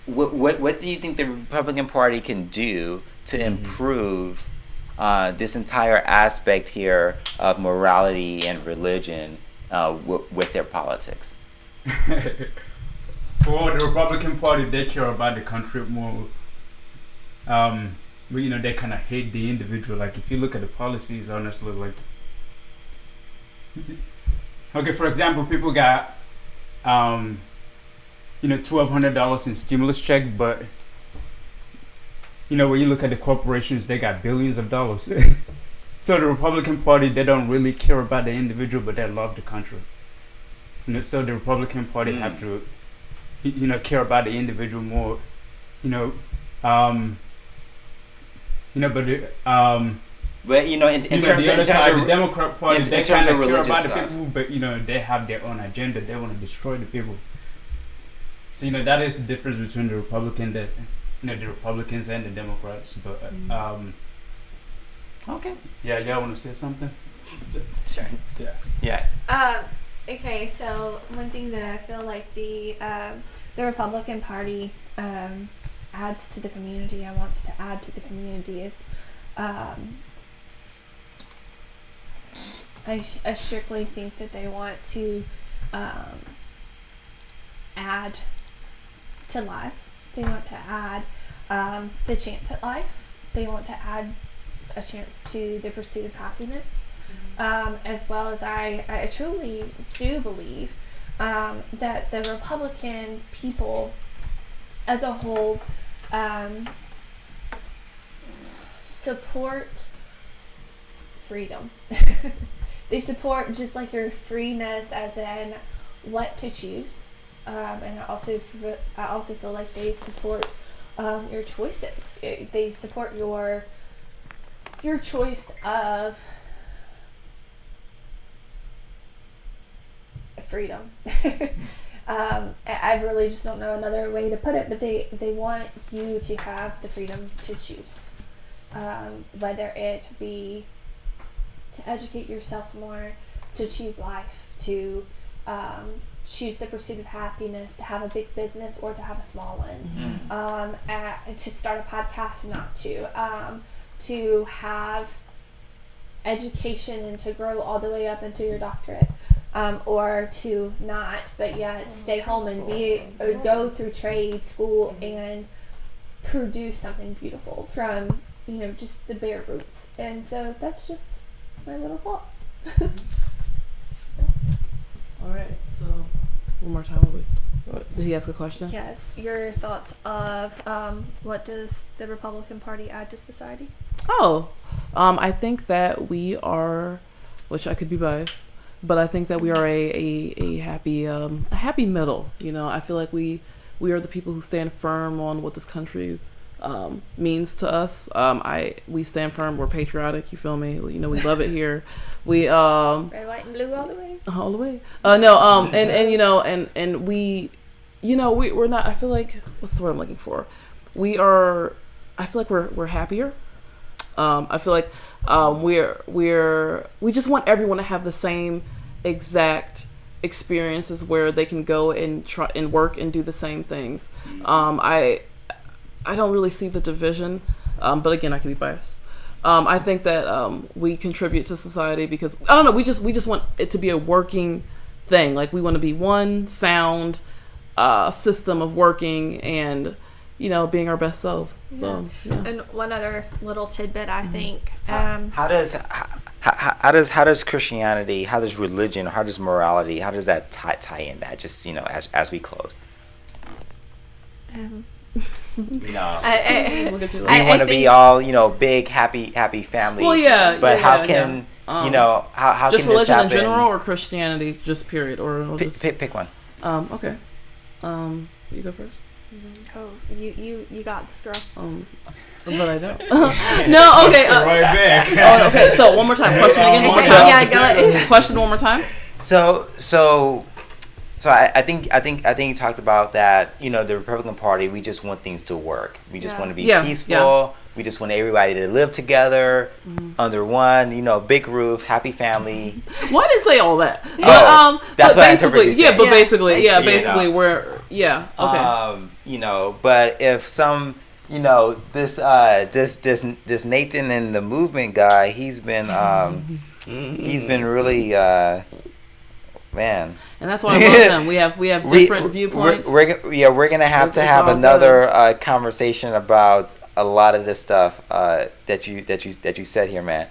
What do you think the Republican Party can do to improve this entire aspect here of morality and religion with their politics? For the Republican Party, they care about the country more. But they kind of hate the individual. Like if you look at the policies, honestly, like okay, for example, people got $1,200 in stimulus check, but when you look at the corporations, they got billions of dollars. So the Republican Party, they don't really care about the individual, but they love the country. So the Republican Party have to care about the individual more. But in terms the of Democrat Party, they terms kind of of care religious about stuff. the people, but they have their own agenda. They want to destroy the people. So that is the difference between the Republicans and the Democrats. But okay. yeah, y'all want to say something? Sure. Yeah. Yeah. Okay, so one thing that I feel like the Republican Party adds to the community and wants to add to the community is I strictly think that they want to add to lives. They want to add the chance at life. They want to add a chance to the pursuit of happiness. As well as I truly do believe that the Republican people as a whole support freedom. They support just like your freeness as in what to choose. And I also feel like they support your choices. They support your choice of freedom. I really just don't know another way to put it, but they want you to have the freedom to choose, whether it be to educate yourself more, to choose life, to choose the pursuit of happiness, to have a big business or to have a small one, to start a podcast, not to have education and to grow all the way up into your doctorate. Or to not, but yet stay home and go through trade school and produce something beautiful from just the bare roots. And so that's just my little thoughts. All right. So one more time. Did he ask a question? Yes, your thoughts of what does the Republican Party add to society? Oh, I think that we are, which I could be biased, but I think that we are a happy middle. I feel like we are the people who stand firm on what this country means to us. We stand firm. We're patriotic. You feel me? We love it here. We Red, white, and blue all the way. all the way. No. And we, we're not. I feel like what's the word I'm looking for? We are. I feel like we're happier. I feel like we just want everyone to have the same exact experiences where they can go and try and work and do the same things. I don't really see the division, but again, I could be biased. I think that we contribute to society because I don't know. We just want it to be a working thing. Like we want to be one sound system of working and being our best selves. So, yeah. And one other little tidbit, I think. How does Christianity, how does religion, how does morality, how does that tie in that? Just as we close. Look at you. We want to be all big happy family. Well, yeah. But yeah, how yeah, can yeah. how just can this religion happen? in general or Christianity just period or Pick one. Okay. You go first. Oh, you got this, girl. But I don't. No, okay. Right back. Okay. So one more time. Question again. One more So- time. Yeah, go ahead. Question one more time. So I think you talked about that. The Republican Party, we just want things to work. We just want to be peaceful. Yeah. We just want everybody to live together under one, big roof, happy family. Well, I didn't say all that. But, that's but what I interpret you yeah, saying. but basically, Basically, we're okay. But if some, this Nathan and the movement guy, he's been really, man. And that's why I love them. We have different viewpoints. We're gonna have to have another conversation about a lot of this stuff that you said here, man.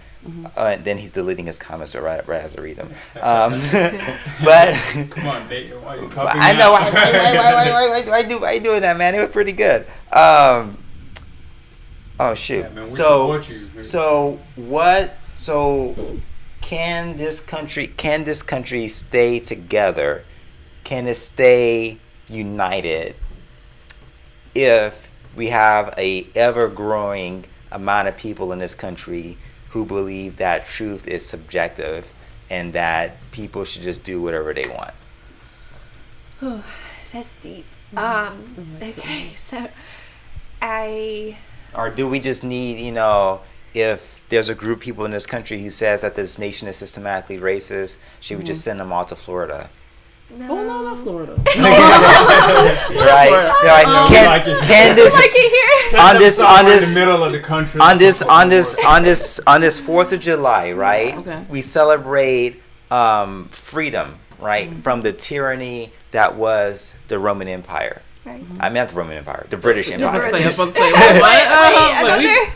And then he's deleting his comments right as I read them. But Come on, Nate. Why you copying I know that? why you doing that, man? It was pretty good. Oh shoot. Yeah, man, we support you. So can this country stay together? Can it stay united if we have a ever growing amount of people in this country who believe that truth is subjective and that people should just do whatever they want? Oh, that's deep. Okay, so Or do we just need, if there's a group of people in this country who says that this nation is systematically racist, should we just send them all to Florida? No. Oh no, not Florida. Right? Florida. Right. Can this Like it here. on this in the middle of the country. on this 4th of July, right? Okay. We celebrate freedom, right, from the tyranny that was the Roman Empire. Right. I meant the Roman Empire, the British I was Empire, about to say, Wait,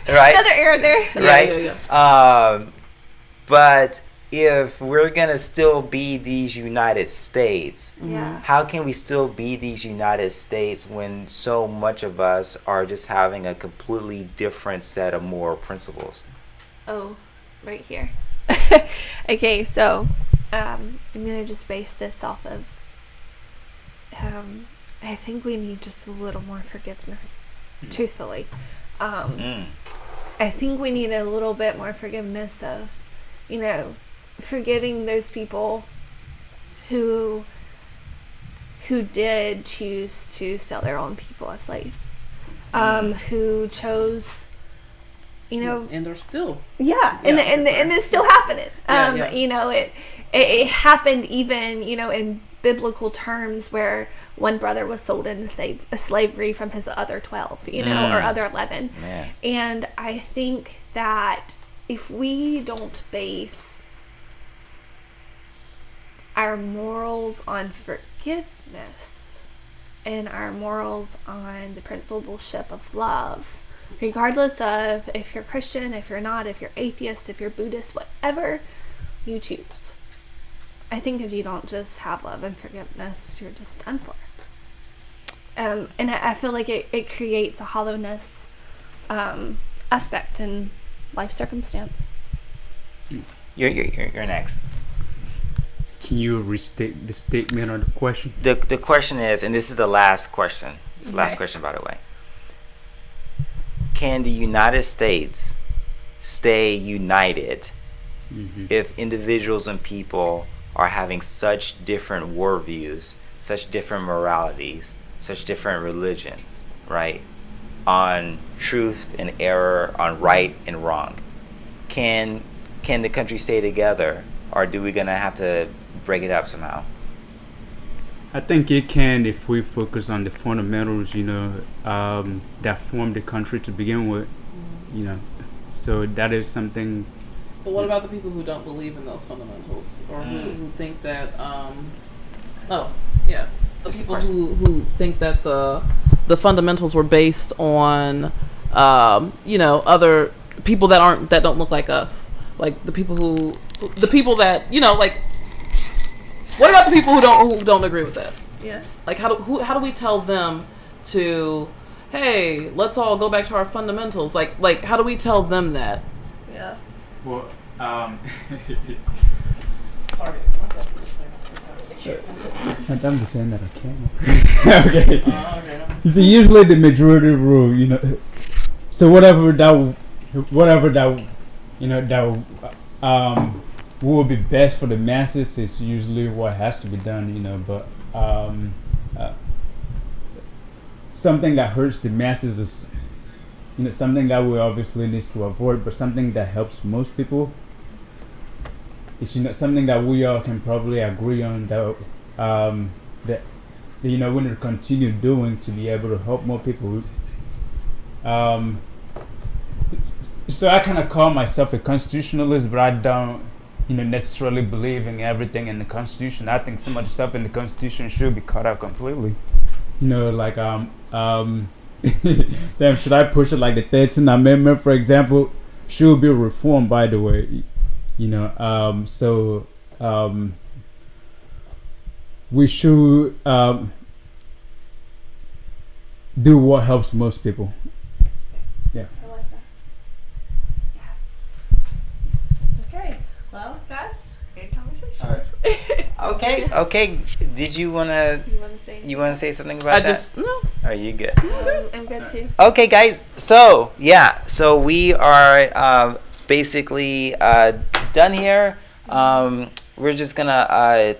right? another error there. Right? Yeah. But if we're gonna still be these United States, Yeah. how can we still be these United States when so much of us are just having a completely different set of moral principles? Oh, right here. Okay, so I'm gonna just base this off of. I think we need just a little more forgiveness. Truthfully, I think we need a little bit more forgiveness of, forgiving those people who did choose to sell their own people as slaves, who chose, And they're still. yeah, Yeah, and it's still happening. Yeah. It happened even, in biblical terms where one brother was sold into slavery from his other 12, or other 11. Man. And I think that if we don't base our morals on forgiveness and our morals on the principleship of love, regardless of if you're Christian, if you're not, if you're atheist, if you're Buddhist, whatever you choose, I think if you don't just have love and forgiveness, you're just done for. And I feel like it creates a hollowness aspect in life circumstance. You're next. Can you restate the statement or the question? The question is, and this is the last question. It's the last Okay. question, by the way. Can the United States stay united if individuals and people are having such different worldviews, such different moralities, such different religions, right? On truth and error, on right and wrong. Can the country stay together, or do we gonna have to break it up somehow? I think it can if we focus on the fundamentals, that form the country to begin with, So that is something. But what about the people who don't believe in those fundamentals, or who think that? The people who think that the fundamentals were based on, other people that don't look like us, like the people that What about the people who don't agree with that? Yeah. Like how do we tell them to, hey, let's all go back to our fundamentals? Like how do we tell them that? Yeah. Well, Sorry. I'm just saying that I can't. Okay. You see, usually the majority rule, So whatever that will be best for the masses is usually what has to be done, But something that hurts the masses is, something that we obviously need to avoid, but something that helps most people. It's something that we all can probably agree on that we need to continue doing to be able to help more people. So I kind of call myself a constitutionalist, but I don't necessarily believe in everything in the Constitution. I think some of the stuff in the Constitution should be cut out completely. Then should I push it like the 13th Amendment, for example, should be reformed, by the way. We should do what helps most people. Yeah. I like that. Yeah. Okay. Well, guys, good conversations. Okay. Did you wanna You want to say say something about that? No. Are you good? I'm good too. Okay, guys. So we are basically done here. We're just gonna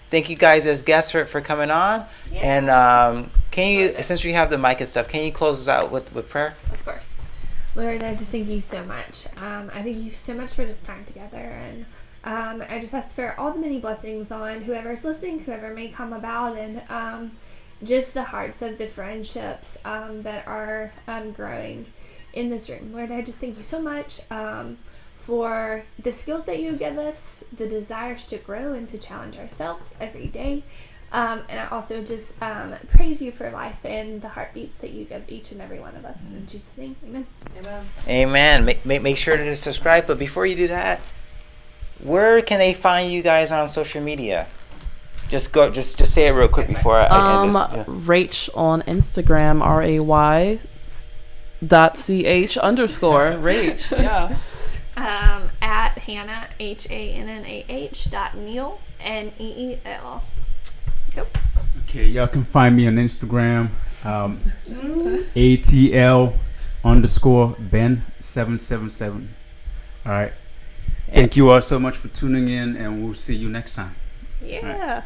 thank you guys as guests for coming on. Yeah. And can you, since you have the mic and stuff, can you close us out with prayer? Of course. Lord, I just thank you so much. I thank you so much for this time together. And I just ask for all the many blessings on whoever's listening, whoever may come about, and just the hearts of the friendships that are growing in this room. Lord, I just thank you so much for the skills that you give us, the desires to grow and to challenge ourselves every day. And I also just praise you for life and the heartbeats that you give each and every one of us. In Jesus' name, amen. Amen. Make sure to subscribe. But before you do that, where can they find you guys on social media? Just say it real quick before I end this. Yeah. Rach on Instagram, RAY.CH_ Rach. Yeah. At Hannah, HANNAH.Neal, NEEL. Yep. Okay, y'all can find me on Instagram, ATL_Ben777. All right. Thank you all so much for tuning in, and we'll see you next time. Yeah.